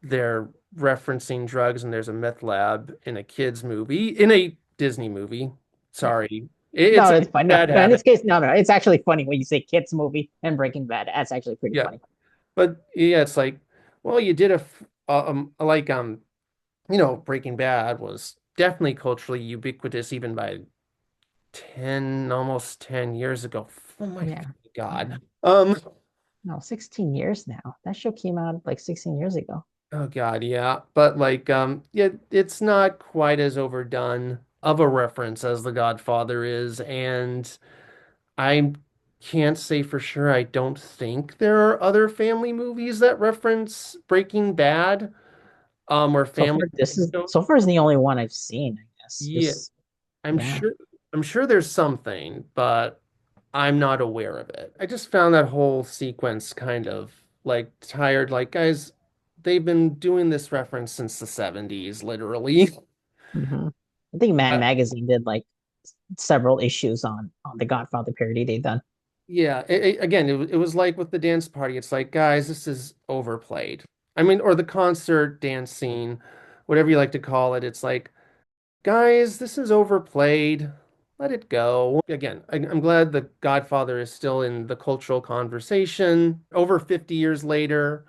they're referencing drugs and there's a meth lab in a kids movie, in a Disney movie. Sorry, it's No, a it's fine. No, bad no, in this habit. case, no, no. It's actually funny when you say kids movie and Breaking Bad. That's actually pretty Yeah, funny. but yeah, it's like, well, you did like Breaking Bad was definitely culturally ubiquitous even by almost 10 years ago. Oh my Yeah. God. No, 16 years now. That show came out like 16 years ago. Oh God, yeah. But like, yeah, it's not quite as overdone of a reference as The Godfather is, and I can't say for sure. I don't think there are other family movies that reference Breaking Bad, or So family far, this is shows. so far is the only one I've seen, I guess. Yeah, This, I'm yeah. sure I'm sure there's something, but I'm not aware of it. I just found that whole sequence kind of like tired. Like, guys, they've been doing this reference since the 70s, literally. Hmm. I think Man Uh, Magazine did like several issues on the Godfather parody they've done. yeah, again, it was like with the dance party. It's like, guys, this is overplayed. I mean, or the concert dance scene, whatever you like to call it. It's like, guys, this is overplayed. Let it go. Again, I'm glad The Godfather is still in the cultural conversation over 50 years later.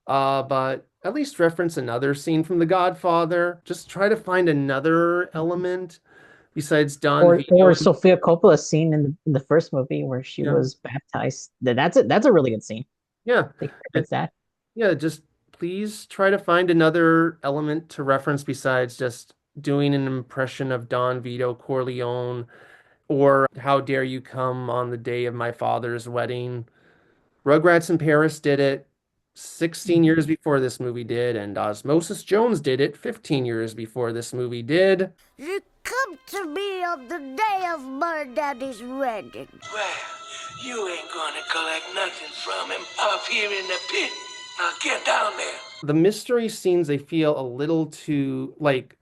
But at least reference another scene from The Godfather. Just try to find another element besides Don Or Vito. Sofia Coppola's scene in the first movie where she Yeah, was baptized. That's it. That's a really good scene. yeah, They it, reference that. yeah. Just please try to find another element to reference besides just doing an impression of Don Vito Corleone or How Dare You Come on the Day of My Father's Wedding. Rugrats in Paris did it 16 years before this movie did, and Osmosis Jones did it 15 years before this movie did. You come to me on the day of my daddy's wedding. Well, you ain't gonna collect nothing from him up here in the pit. Now get down there. The mystery scenes, they feel a little too like,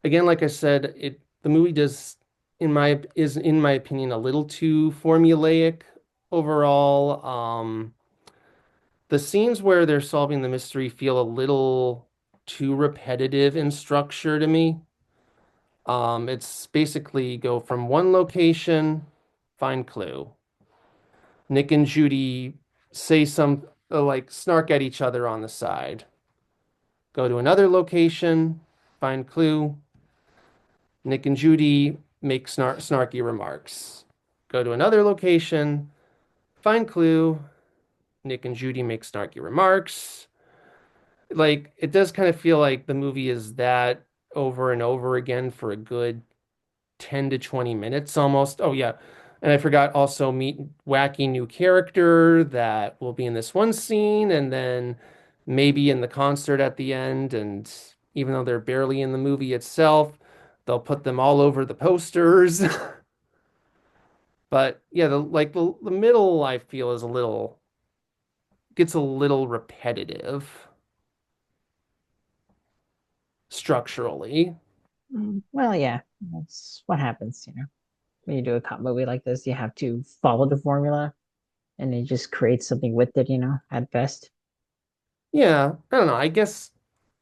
again, like I said, the movie does in my opinion a little too formulaic overall. The scenes where they're solving the mystery feel a little too repetitive in structure to me. It's basically go from one location, find clue. Nick and Judy say some like snark at each other on the side. Go to another location, find clue. Nick and Judy make snarky remarks. Go to another location, find clue. Nick and Judy make snarky remarks. Like, it does kind of feel like the movie is that over and over again for a good 10 to 20 minutes almost. Oh, yeah. And I forgot also meet wacky new character that will be in this one scene and then maybe in the concert at the end. And even though they're barely in the movie itself, they'll put them all over the posters. But yeah, the middle I feel is gets a little repetitive structurally. Well, yeah, that's what happens, when you do a cop movie like this, you have to follow the formula and you just create something with it, at best. Yeah, I don't know. I guess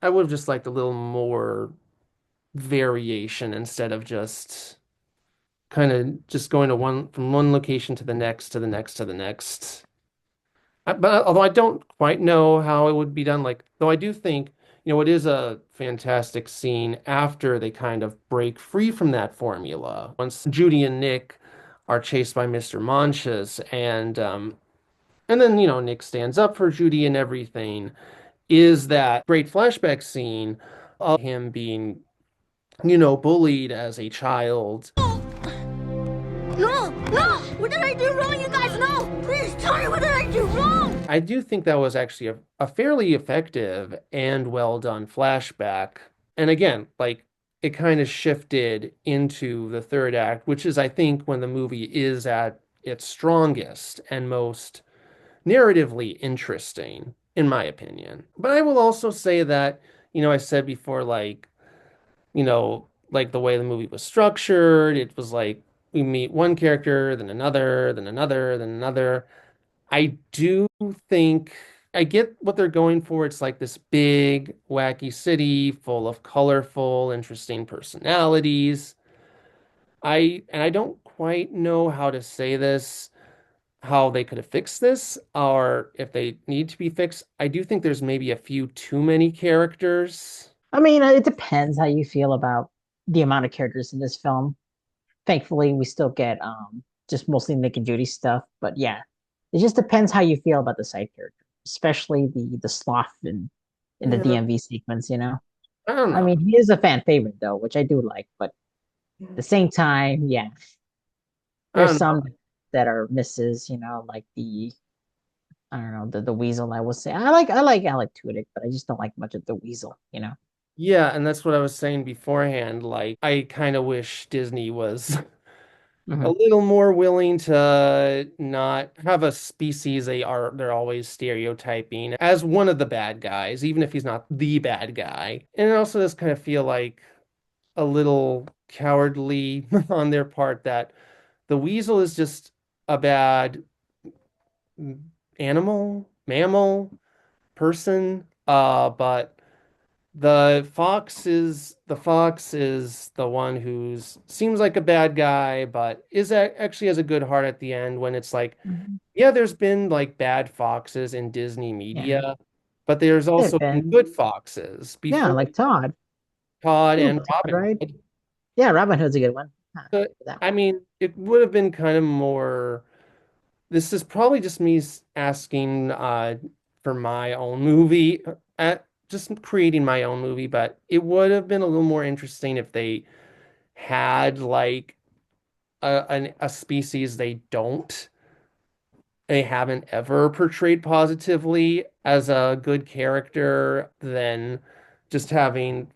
I would have just liked a little more variation instead of just kind of just going to from one location to the next to the next to the next. But although I don't quite know how it would be done, like though I do think, it is a fantastic scene after they kind of break free from that formula. Once Judy and Nick are chased by Mr. Monches and then, Nick stands up for Judy and everything, is that great flashback scene of him being, bullied as a child. No! No! What did I do wrong, you guys? No! Please tell me what did I do wrong? I do think that was actually a fairly effective and well done flashback. And again, like it kind of shifted into the third act, which is, I think, when the movie is at its strongest and most narratively interesting, in my opinion. But I will also say that, I said before, like, like the way the movie was structured. It was like we meet one character, then another, then another, then another. I do think I get what they're going for. It's like this big, wacky city full of colorful, interesting personalities. I don't quite know how to say this, how they could have fixed this, or if they need to be fixed. I do think there's maybe a few too many characters. I mean, it depends how you feel about the amount of characters in this film. Thankfully, we still get just mostly Nick and Judy stuff, but yeah, it just depends how you feel about the side character, especially the sloth in the Yeah, DMV sequence, you know. I don't I know. mean, he is a fan favorite though, which I do like, but at the same time, yeah, I there's don't know. some that are misses, you know, like the I don't know, the weasel. I will say I like Tudyk, but I just don't like much of the weasel, you know. Yeah, and that's what I was saying beforehand. Like, I kind of wish Disney was a Hmm. little more willing to not have a species they're always stereotyping as one of the bad guys, even if he's not the bad guy. And it also does kind of feel like a little cowardly on their part that the weasel is just a bad animal, mammal, person. But the fox is the one who's seems like a bad guy, but actually has a good heart at the end when it's like, Hmm. yeah, there's been like bad foxes in Disney Yeah, media, but there's they've also been been good foxes yeah, before like Todd. Todd You and remember Todd, Robin right? Hood. Yeah, Robin Hood's a good one. But That I one. mean, it would have been kind of more. This is probably just me asking for my own movie, just creating my own movie, but it would have been a little more interesting if they had like a species they haven't ever portrayed positively as a good character than just having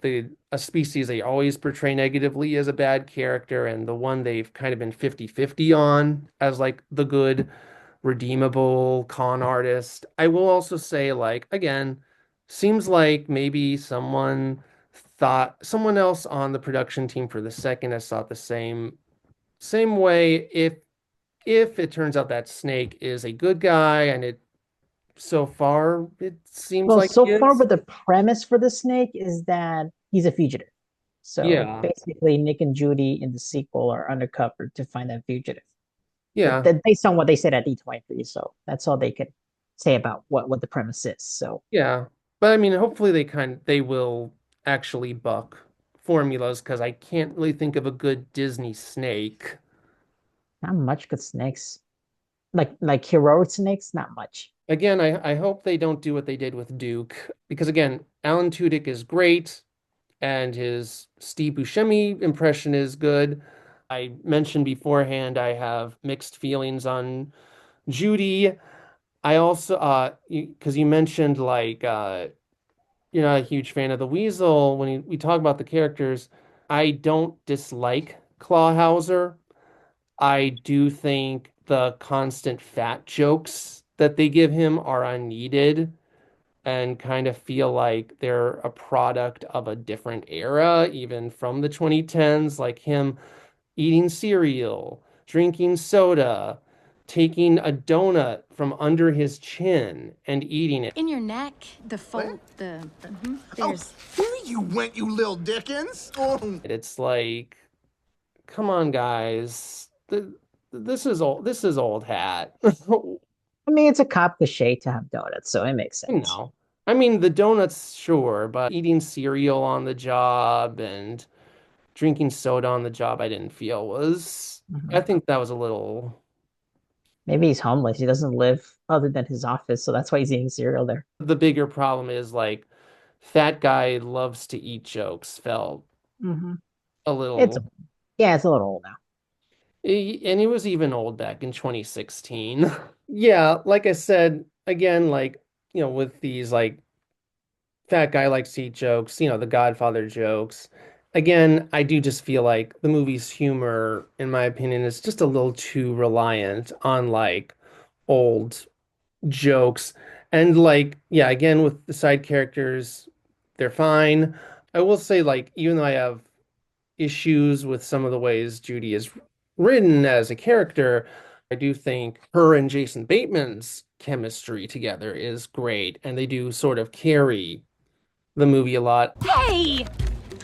a species they always portray negatively as a bad character, and the one they've kind of been 50-50 on as like the good redeemable con artist. I will also say, like, again, seems like maybe someone else on the production team for the second has thought the same way. If it turns out that Snake is a good guy, and so far it seems Well, like he so far is. with the premise for the snake is that he's a fugitive. So Yeah, basically, Nick and Judy in the sequel are undercover to find that fugitive. yeah, Based on what they said at D23, so that's all they could say about what the premise is. So yeah. But I mean, hopefully they will actually buck formulas, because I can't really think of a good Disney snake. not much good snakes, like heroic snakes, not much. Again, I hope they don't do what they did with Duke, because again, Alan Tudyk is great and his Steve Buscemi impression is good. I mentioned beforehand I have mixed feelings on Judy. I also because you mentioned like you're not a huge fan of the Weasel when we talk about the characters. I don't dislike Clawhauser. I do think the constant fat jokes that they give him are unneeded and kind of feel like they're a product of a different era, even from the 2010s, like him eating cereal, drinking soda, taking a donut from under his chin and eating it. In your neck, the What? fold, Oh, there's. here you went, you little Dickens. Oh. It's like, come on, guys. This is old hat. I mean, it's a cop cliche to have donuts, so it makes I sense. know. I mean, the donuts, sure, but eating cereal on the job and drinking soda on the job, I didn't feel I Mhm. think that was a little. Maybe he's homeless. He doesn't live other than his office, so that's why he's eating cereal there. The bigger problem is like fat guy loves to eat jokes felt Hmm. a It's little. yeah, it's a little old now. And he was even old back in 2016. Yeah, like I said, again, like, with these like fat guy likes to eat jokes, the Godfather jokes. Again, I do just feel like the movie's humor, in my opinion, is just a little too reliant on like old jokes. And like, yeah, again, with the side characters, they're fine. I will say, like, even though I have issues with some of the ways Judy is written as a character, I do think her and Jason Bateman's chemistry together is great, and they do sort of carry the movie a lot. Hey!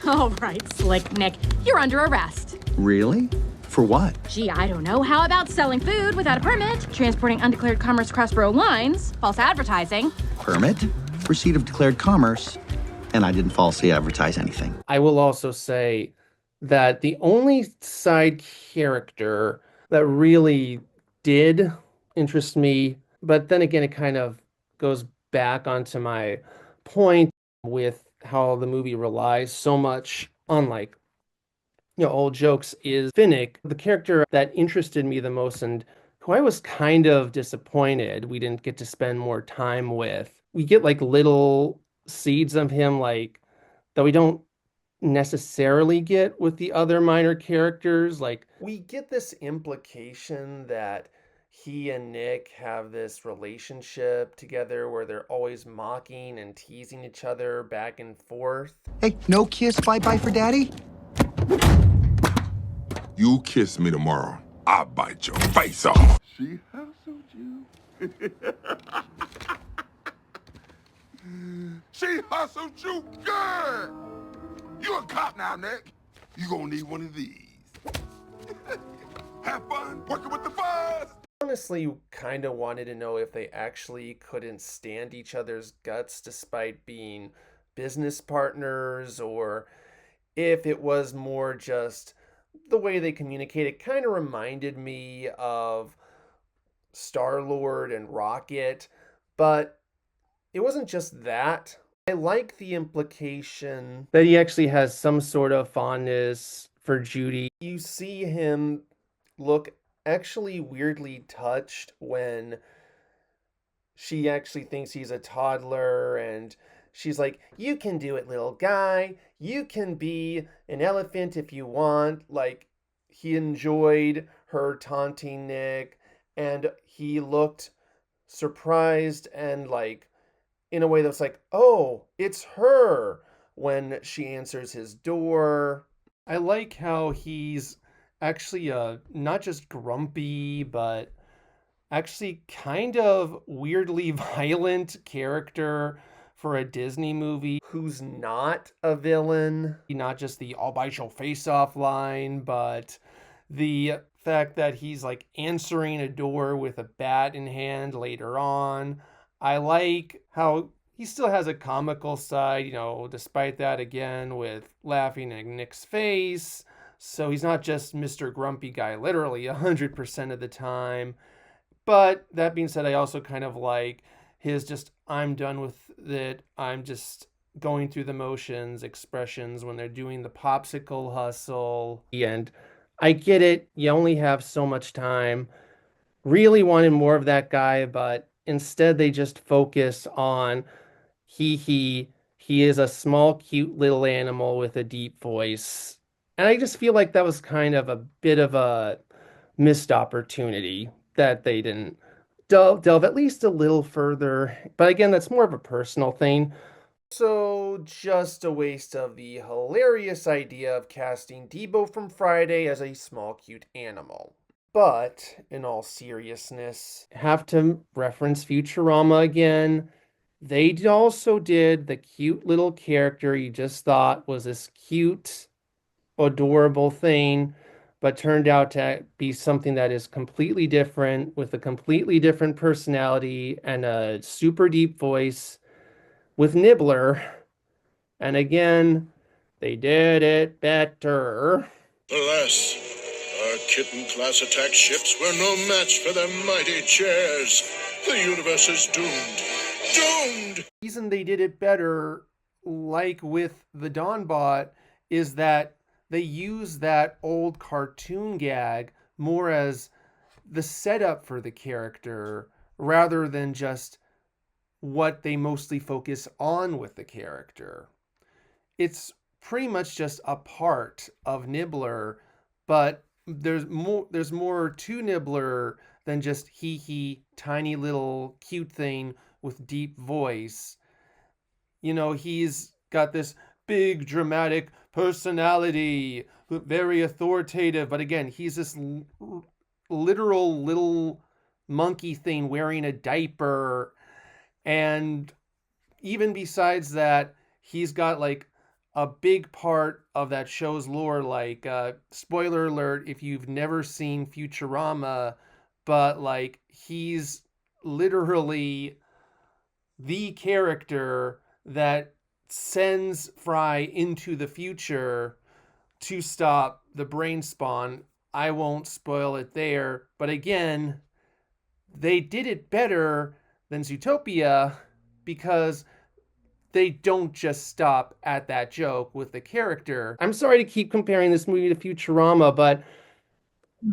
All right, Slick Nick, you're under arrest. Really? For what? Gee, I don't know. How about selling food without a permit, transporting undeclared commerce across borough lines, false advertising? Permit? Receipt of declared commerce. And I didn't falsely advertise anything. I will also say that the only side character that really did interest me, but then again, it kind of goes back onto my point with how the movie relies so much on old jokes, is Finnick, the character that interested me the most and who I was kind of disappointed we didn't get to spend more time with. We get little seeds of him that we don't necessarily get with the other minor characters. We get this implication that he and Nick have this relationship together where they're always mocking and teasing each other back and forth. Hey, no kiss bye-bye for daddy? You kiss me tomorrow, I'll bite your face off. She hustled you. She hustled you good. You a cop now, Nick. You gonna need one of these. Have fun working with the fuzz. Honestly, kind of wanted to know if they actually couldn't stand each other's guts despite being business partners, or if it was more just the way they communicated. Kind of reminded me of Star-Lord and Rocket, but it wasn't just that. I like the implication that he actually has some sort of fondness for Judy. You see him look actually weirdly touched when she actually thinks he's a toddler, and she's like, "You can do it, little guy. You can be an elephant if you want." He enjoyed her taunting Nick, and he looked surprised and in a way that's oh, it's her, when she answers his door. I like how he's actually not just grumpy, but actually kind of weirdly violent character for a Disney movie, who's not a villain. Not just the "I'll bite your face off" line, but the fact that he's answering a door with a bat in hand later on. I like how he still has a comical side, despite that, again, with laughing at Nick's face. So he's not just Mr. Grumpy Guy literally 100% of the time. But that being said, I also kind of like his just "I'm done with it, I'm just going through the motions" expressions when they're doing the popsicle hustle. And I get it, you only have so much time. Really wanted more of that guy, but instead they just focus on he is a small, cute little animal with a deep voice. And I just feel like that was kind of a bit of a missed opportunity that they didn't delve at least a little further. But again, that's more of a personal thing. So just a waste of the hilarious idea of casting Debo from Friday as a small, cute animal. But in all seriousness, have to reference Futurama again. They also did the cute little character you just thought was this cute, adorable thing, but turned out to be something that is completely different, with a completely different personality and a super deep voice, with Nibbler. And again, they did it better. Alas, our kitten class attack ships were no match for their mighty chairs. The universe is doomed. Doomed! The reason they did it better, like with the Dawnbot, is that they use that old cartoon gag more as the setup for the character rather than just what they mostly focus on with the character. It's pretty much just a part of Nibbler, but there's more to Nibbler than just he tiny little cute thing with deep voice. He's got this big dramatic personality, very authoritative. But again, he's this literal little monkey thing wearing a diaper. And even besides that, he's got like a big part of that show's lore. Like, spoiler alert if you've never seen Futurama, but like, he's literally the character that sends Fry into the future to stop the brain spawn. I won't spoil it there, but again, they did it better than Zootopia because they don't just stop at that joke with the character. I'm sorry to keep comparing this movie to Futurama, but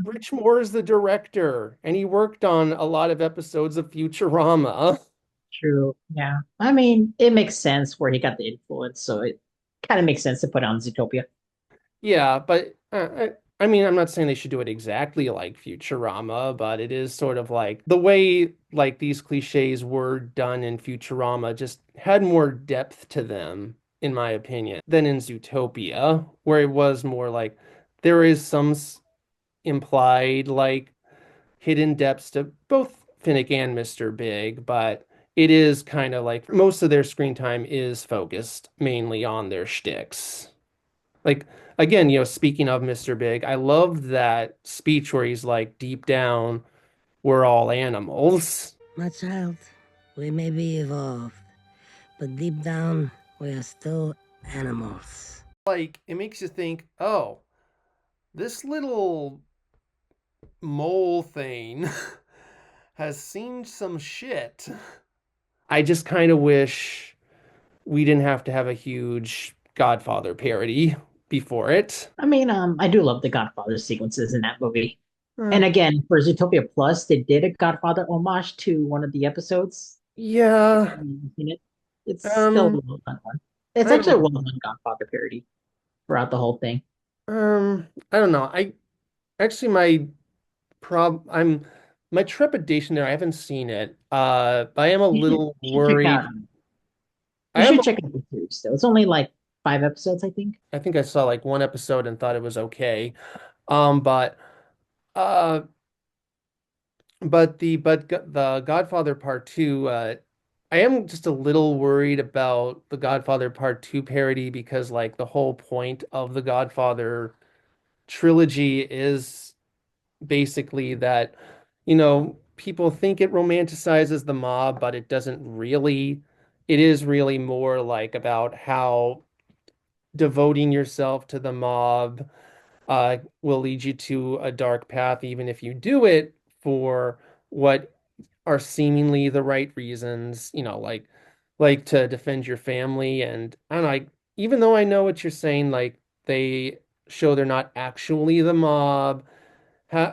Rich Moore is the director, and he worked on a lot of episodes of Futurama. True. Yeah. I mean, it makes sense where he got the influence, so it kind of makes sense to put on Zootopia. Yeah, but I mean, I'm not saying they should do it exactly like Futurama, but it is sort of like the way like these cliches were done in Futurama just had more depth to them, in my opinion, than in Zootopia, where it was more like there is some implied like hidden depths to both Finnick and Mr. Big, but it is kind of like most of their screen time is focused mainly on their shticks. Like, again, speaking of Mr. Big, I love that speech where he's like, deep down, we're all animals. My child, we may be evolved, but deep down, we are still animals. Like, it makes you think, oh, this little mole thing has seen some shit. I just kind of wish we didn't have to have a huge Godfather parody before it. I mean, I do love the Godfather sequences in that movie. And again, for Zootopia Plus, they did a Godfather homage to one of the episodes. Yeah. It's still a well done one. It's actually a well done Godfather parody throughout the whole thing. I don't know. My trepidation there, I haven't seen it. I am a little worried. You should check out the series though. It's only like 5 episodes, I think. I think I saw like one episode and thought it was okay. But the Godfather Part 2, I am just a little worried about the Godfather Part 2 parody because like the whole point of the Godfather trilogy is basically that, people think it romanticizes the mob, but it doesn't really. It is really more like about how devoting yourself to the mob will lead you to a dark path, even if you do it for what are seemingly the right reasons, like to defend your family. And I don't know, even though I know what you're saying, like they show they're not actually the mob,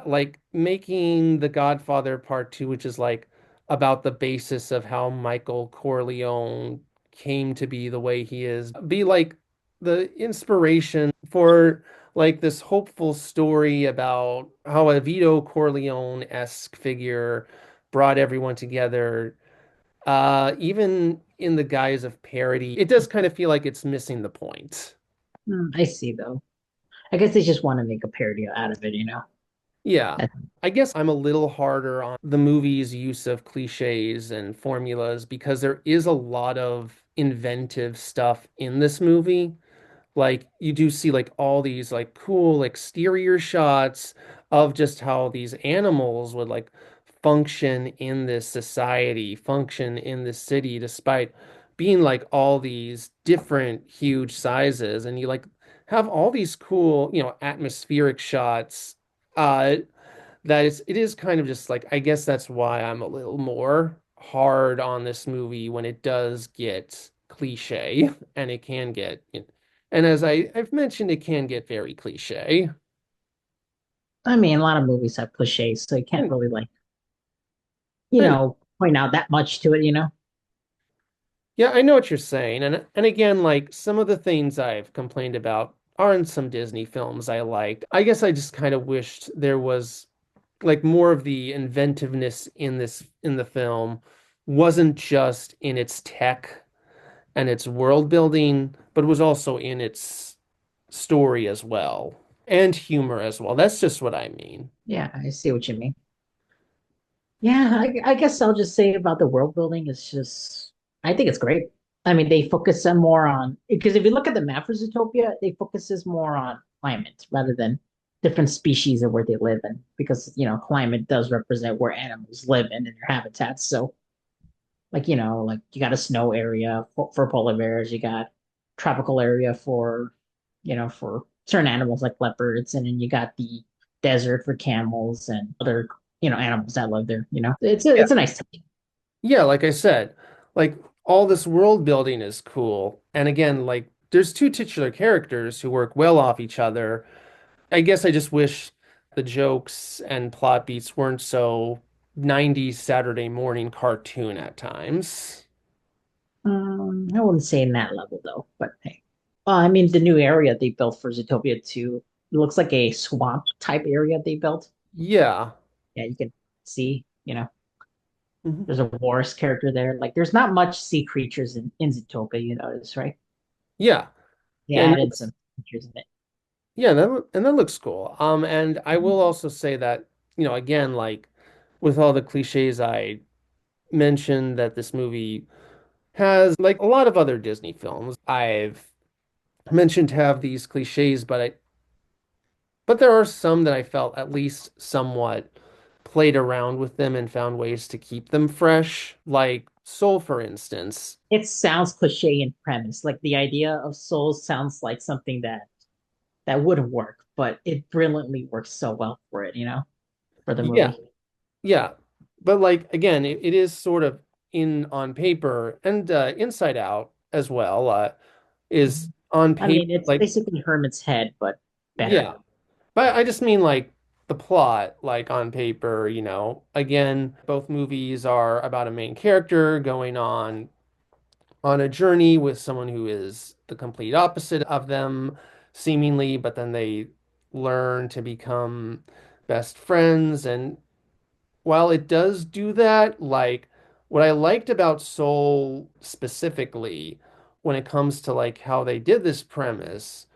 like making The Godfather Part 2, which is like about the basis of how Michael Corleone came to be the way he is, be like the inspiration for like this hopeful story about how a Vito Corleone-esque figure brought everyone together, even in the guise of parody. It does kind of feel like it's missing the point. I see, though. I guess they just want to make a parody out of it, Yeah. I guess I'm a little harder on the movie's use of cliches and formulas because there is a lot of inventive stuff in this movie. Like you do see like all these like cool exterior shots of just how these animals would like function in this society, function in this city, despite being like all these different huge sizes. And you like have all these cool, atmospheric shots. It is kind of just like, I guess that's why I'm a little more hard on this movie when it does get cliche and it can get, and as I've mentioned, it can get very cliche. I mean, a lot of movies have cliches, so you can't really like, point out that much to it, Yeah, I know what you're saying. And again, like some of the things I've complained about are in some Disney films I liked. I guess I just kind of wished there was like more of the inventiveness in the film wasn't just in its tech and its world building, but was also in its story as well and humor as well. That's just what I mean. Yeah, I see what you mean. Yeah, I guess I'll just say about the world building is just, I think it's great. I mean, they focus on more on, because if you look at the map for Zootopia, they focuses more on climate rather than different species of where they live in, because, climate does represent where animals live in and their habitats. So, like, like you got a snow area for polar bears, you got tropical area for certain animals like leopards, and then you got the desert for camels and other, animals that live there. Yeah. It's a nice touch. Yeah, like I said, like all this world building is cool. And again, like there's two titular characters who work well off each other. I guess I just wish the jokes and plot beats weren't so 90s Saturday morning cartoon at times. I wouldn't say in that level though, but hey. I mean, the new area they built for Zootopia 2, it looks like a swamp type area they built. Yeah. Yeah, you can see, Mhm. there's a walrus character there. Like, there's not much sea creatures in Zootopia, you notice, right? Yeah. They Yeah, and added some creatures in it. yeah, that looks cool. And I will also say that, again, like with all the cliches I mentioned that this movie has like a lot of other Disney films. I've mentioned have these cliches, but there are some that I felt at least somewhat played around with them and found ways to keep them fresh, like Soul, for instance. It sounds cliche in premise. Like, the idea of souls sounds like something that wouldn't work, but it brilliantly works so well for it, for the Yeah, movie. yeah. But like again, it is sort of in on paper and Inside Out as well, is on I paper mean, it's like basically Hermit's head, but better. yeah. But I just mean like the plot, like on paper, again, both movies are about a main character going on a journey with someone who is the complete opposite of them, seemingly, but then they learn to become best friends. And while it does do that, like what I liked about Soul specifically when it comes to like how they did this premise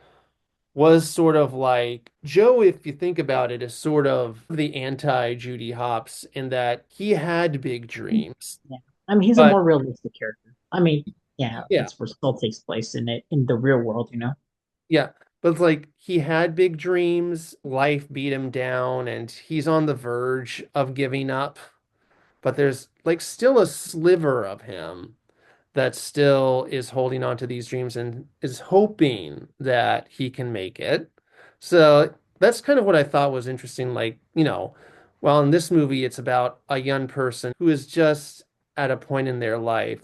was sort of like Joe, if you think about it, is sort of the anti-Judy Hopps in that he had big dreams. Yeah. I mean, he's a But more realistic character. I mean, yeah, yeah, that's where Skull takes place in the real world, yeah. But it's like he had big dreams, life beat him down, and he's on the verge of giving up. But there's like still a sliver of him that still is holding on to these dreams and is hoping that he can make it. So that's kind of what I thought was interesting. Like, while in this movie, it's about a young person who is just at a point in their life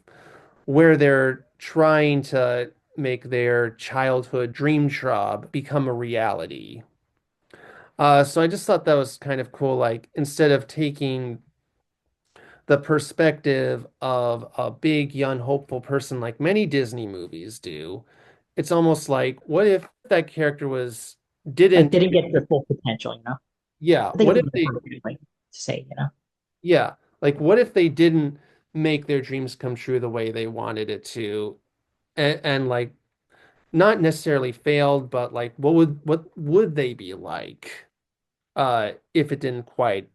where they're trying to make their childhood dream job become a reality. So I just thought that was kind of cool. Like, instead of taking the perspective of a big, young, hopeful person like many Disney movies do. It's almost like, what if that character like didn't, didn't get their full potential, yeah, I think what it if was the they, perfect way to say, yeah, like what if they didn't make their dreams come true the way they wanted it to? And like, not necessarily failed, but like, what would they be like, if it didn't quite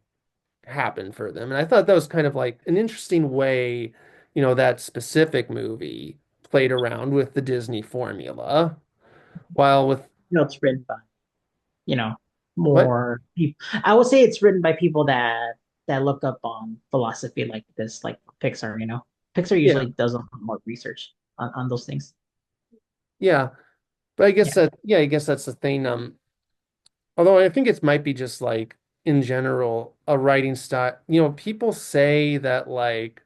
happen for them. And I thought that was kind of like an interesting way, that specific movie played around with the Disney formula. While with it's written by, you know, what? more people. I would say it's written by people that look up on philosophy like this, like Pixar, Pixar Yeah, usually does a lot more research on those things. yeah. But I guess Yeah. I guess that's the thing. Although I think it might be just like in general a writing style. People say that like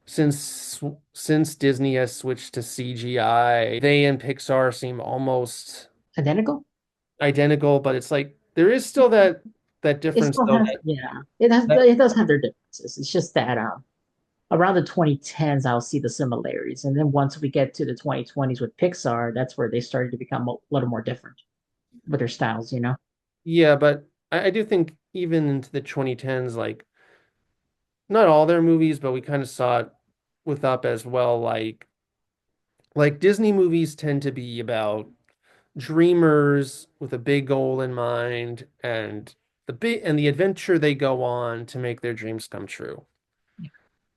since since Disney has switched to CGI, they and Pixar seem almost Identical? identical, but it's like there is still that It difference still though has, yeah, it does have their differences. It's just that around the 2010s, I'll see the similarities. And then once we get to the 2020s with Pixar, that's where they started to become a little more different with their styles. yeah, but I do think even into the 2010s, like not all their movies, but we kind of saw it with Up as well. Like Disney movies tend to be about dreamers with a big goal in mind and the adventure they go on to make their dreams come true.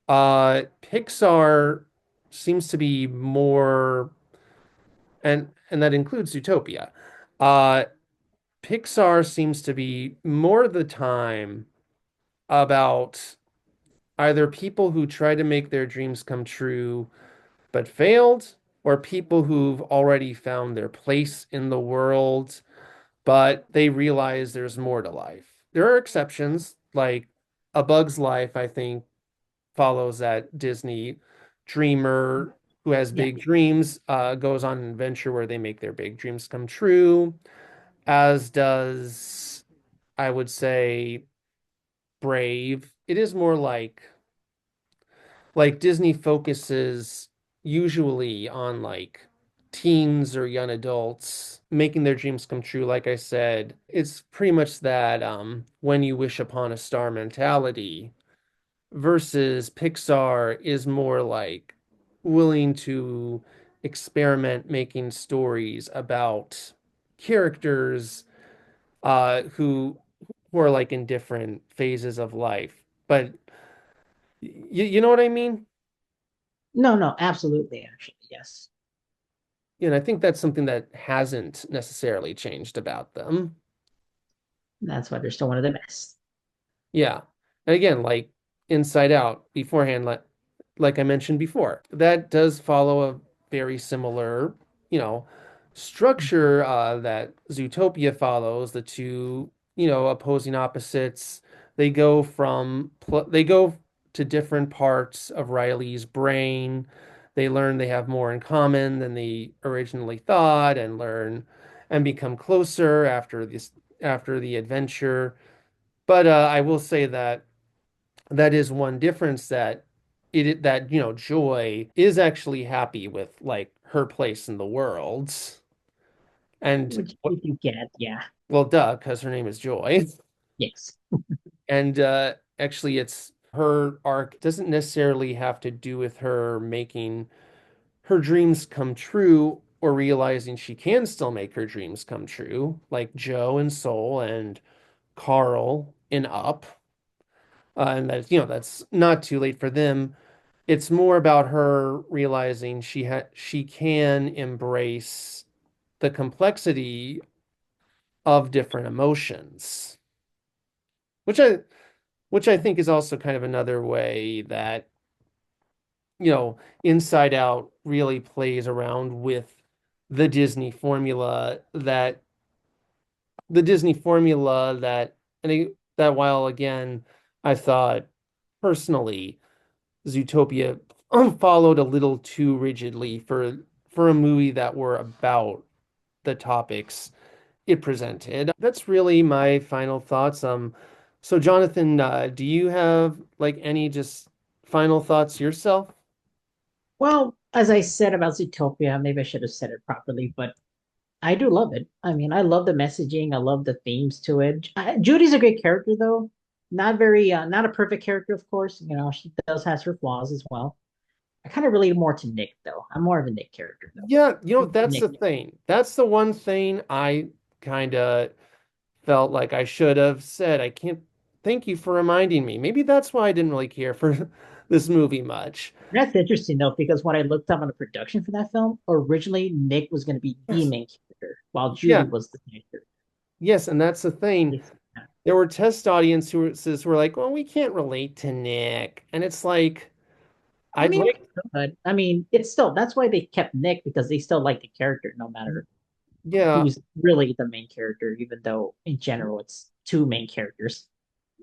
Pixar seems to be more, and that includes Zootopia. Uh, Pixar seems to be more of the time about either people who try to make their dreams come true but failed, or people who've already found their place in the world, but they realize there's more to life. There are exceptions, like A Bug's Life, I think, follows that Disney dreamer who has Yeah. big dreams, goes on an adventure where they make their big dreams come true, as does, I would say, Brave. It is more like Disney focuses usually on like teens or young adults making their dreams come true. Like I said, it's pretty much that when you wish upon a star mentality versus Pixar is more like willing to experiment making stories about characters who are like in different phases of life. But you know what I mean? No, no, absolutely, actually, yes. And I think that's something that hasn't necessarily changed about them. That's why they're still one of the best. Yeah. And again, like Inside Out beforehand, like I mentioned before, that does follow a very similar, you know, structure that Zootopia follows. The two, opposing opposites. They go to different parts of Riley's brain. They learn they have more in common than they originally thought, and learn and become closer after the adventure. But I will say that that is one difference that Joy is actually happy with like her place in the world. And Which you get, yeah. well, duh, because her name is Joy. Yes. And actually it's her arc doesn't necessarily have to do with her making her dreams come true or realizing she can still make her dreams come true, like Joe in Soul and Carl in Up. And that's not too late for them. It's more about her realizing she can embrace the complexity of different emotions, which I which I think is also kind of another way that Inside Out really plays around with the Disney formula that the Disney formula that that while again I thought personally Zootopia followed a little too rigidly for a movie that were about the topics it presented. That's really my final thoughts. So Jonathan, do you have like any just final thoughts yourself? Well, as I said about Zootopia, maybe I should have said it properly, but I do love it. I mean, I love the messaging. I love the themes to it. Judy's a great character, though. Not a perfect character, of course. She does has her flaws as well. I kind of relate more to Nick, though. I'm more of a Nick character, though. Yeah, that's Nick. the thing. That's the one thing I kind of felt like I should have said. I can't thank you for reminding me. Maybe that's why I didn't really care for this movie much. That's interesting, though, because when I looked up on the production for that film, originally Nick was going to be the main character, while Judy Yeah. was the main character. Yes, and that's the thing. There were test audiences who were like, "Well, we can't relate to Nick," and it's like, I mean, I mean, it's still that's why they kept Nick because they still like the character, no matter yeah, who's really the main character, even though in general it's two main characters.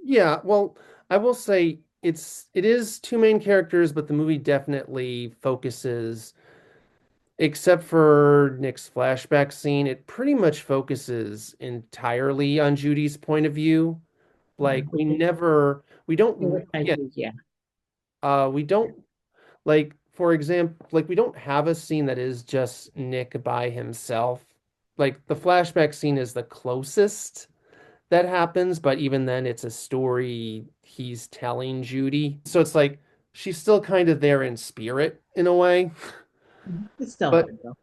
yeah. Well, I will say it is two main characters, but the movie definitely focuses, except for Nick's flashback scene, it pretty much focuses entirely on Judy's point of view. Like we don't, Yeah. we don't like, for example, like we don't have a scene that is just Nick by himself. Like the flashback scene is the closest that happens, but even then it's a story he's telling Judy. So it's like she's still kind of there in spirit in a way. It's still But good, though.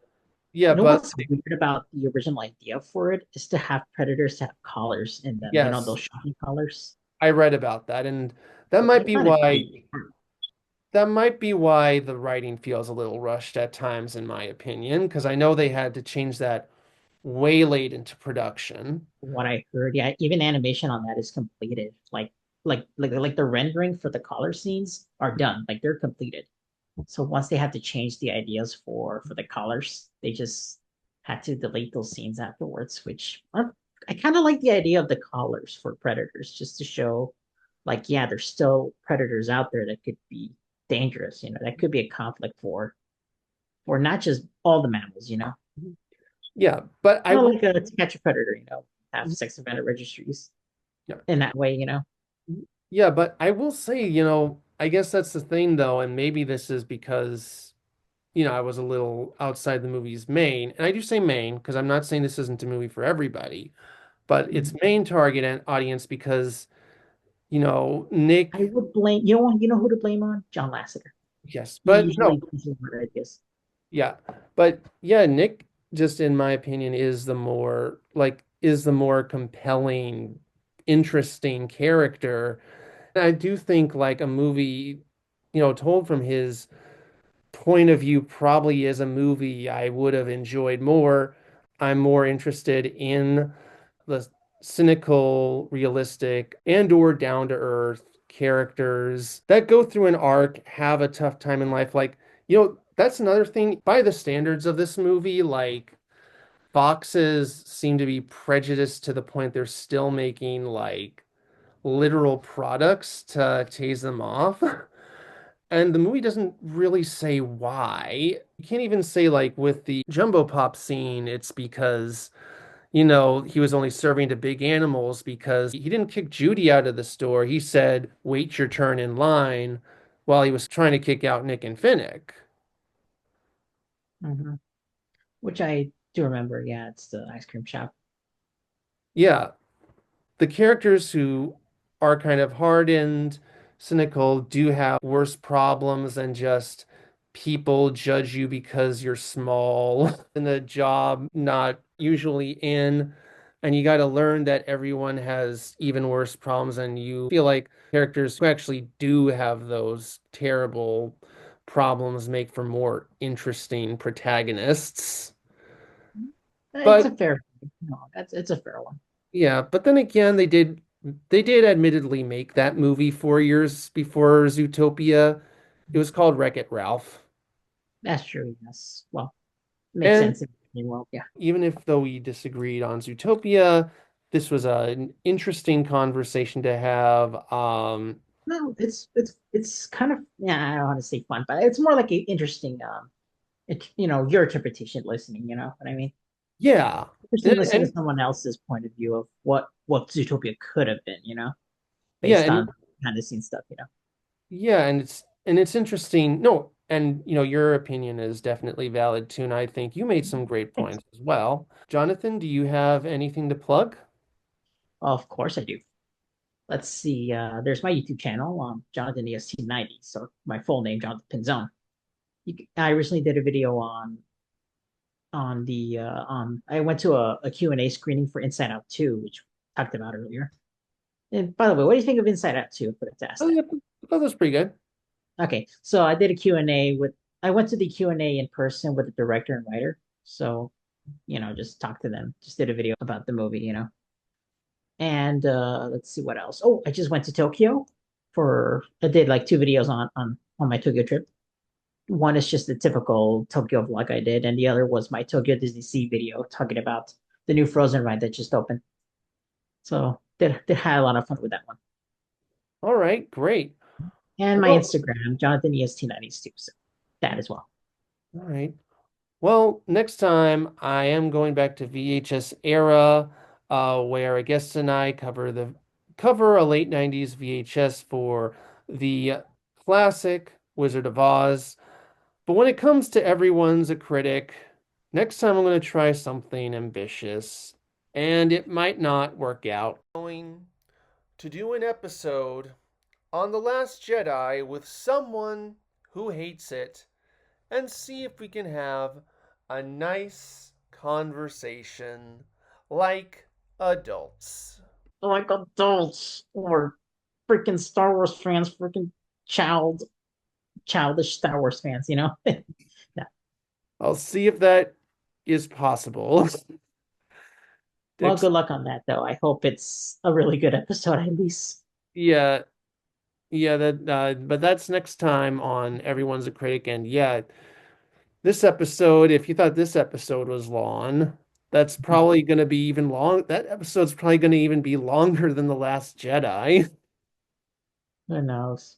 Yeah, You know but what's weird about the original idea for it is to have predators have collars in them. You know, yes, those shocking collars. I read about that, and that I might be find it why really weird. the writing feels a little rushed at times, in my opinion, because I know they had to change that way late into production. What I heard, yeah, even animation on that is completed. Like the rendering for the collar scenes are done. Like they're completed. So once they had to change the ideas for the collars, they just had to delete those scenes afterwards, which I kind of like the idea of the collars for predators, just to show, like, yeah, there's still predators out there that could be dangerous. You know, that could be a conflict for not just all the mammals. You know, Yeah, but I not will. like a to catch a predator. You know, have sex offender registries Yeah. in that way. You know. Yeah, but I will say, I guess that's the thing though, and maybe this is because, I was a little outside the movie's main, and I do say main because I'm not saying this isn't a movie for everybody, but its main target and audience because, I Nick, would blame you know who to blame on? John Lasseter. yes, He but no, usually comes with hard ideas. yeah, but yeah, Nick, just in my opinion, is the more compelling, interesting character. And I do think like a movie, told from his point of view probably is a movie I would have enjoyed more. I'm more interested in the cynical, realistic, and or down to earth characters that go through an arc, have a tough time in life. Like, that's another thing. By the standards of this movie, like foxes seem to be prejudiced to the point they're still making like literal products to tase them off. And the movie doesn't really say why. You can't even say, like, with the Jumbo Pop scene, it's because, he was only serving to big animals because he didn't kick Judy out of the store. He said, wait your turn in line while he was trying to kick out Nick and Finnick. Hmm. Which I do remember. Yeah, it's the ice cream shop. Yeah, the characters who are kind of hardened, cynical, do have worse problems than just people judge you because you're small in the job not usually in. And you got to learn that everyone has even worse problems than you. Feel like characters who actually do have those terrible problems make for more interesting protagonists. It's But a fair. No, it's a fair one. yeah, but then again, they did admittedly make that movie 4 years before Zootopia. It was called Wreck-It Ralph. That's true. Yes. Well, makes And sense in the world. Yeah. even if though we disagreed on Zootopia, this was an interesting conversation to have. No, it's kind of, yeah. I don't want to say fun, but it's more like an interesting your interpretation listening. You know what I mean? Yeah. Interesting listening to And someone else's point of view of what Zootopia could have been. You know, yeah, based and on kind of scene stuff. You know. yeah, and it's interesting. No, and your opinion is definitely valid too, and I think you made some great Thanks. points as well. Jonathan, do you have anything to plug? Of course I do. Let's see. There's my YouTube channel, Jonathan EST90. So my full name, Jonathan Pinzon. I recently did a video on the I went to a Q&A screening for Inside Out 2, which we talked about earlier. And by the way, what do you think of Inside Out 2? I forgot to ask Oh, that. yeah, that was pretty good. Okay, so I did a Q&A with I went to the Q&A in person with the director and writer. So, just talked to them. Just did a video about the movie. And let's see what else. Oh, I just went to Tokyo I did like two videos on my Tokyo trip. One is just the typical Tokyo vlog I did, and the other was my Tokyo Disney Sea video talking about the new Frozen ride that just opened. So did had a lot of fun with that one. All right, great. And my Well, Instagram, Jonathan EST92. So that as well. all right. Well, next time I am going back to VHS Era, where a guest and I cover a late 90s VHS for the classic Wizard of Oz. But when it comes to Everyone's a Critic, next time I'm going to try something ambitious, and it might not work out. Going to do an episode on The Last Jedi with someone who hates it and see if we can have a nice conversation like adults. Like adults or freaking Star Wars fans, freaking childish Star Wars fans, Yeah. I'll see if that is possible. Well, good luck on that, though. I hope it's a really good episode, at least. Yeah, but that's next time on Everyone's a Critic. And yeah, this episode, if you thought this episode was long, that's probably going to be even long. That episode's probably going to even be longer than The Last Jedi. Who knows?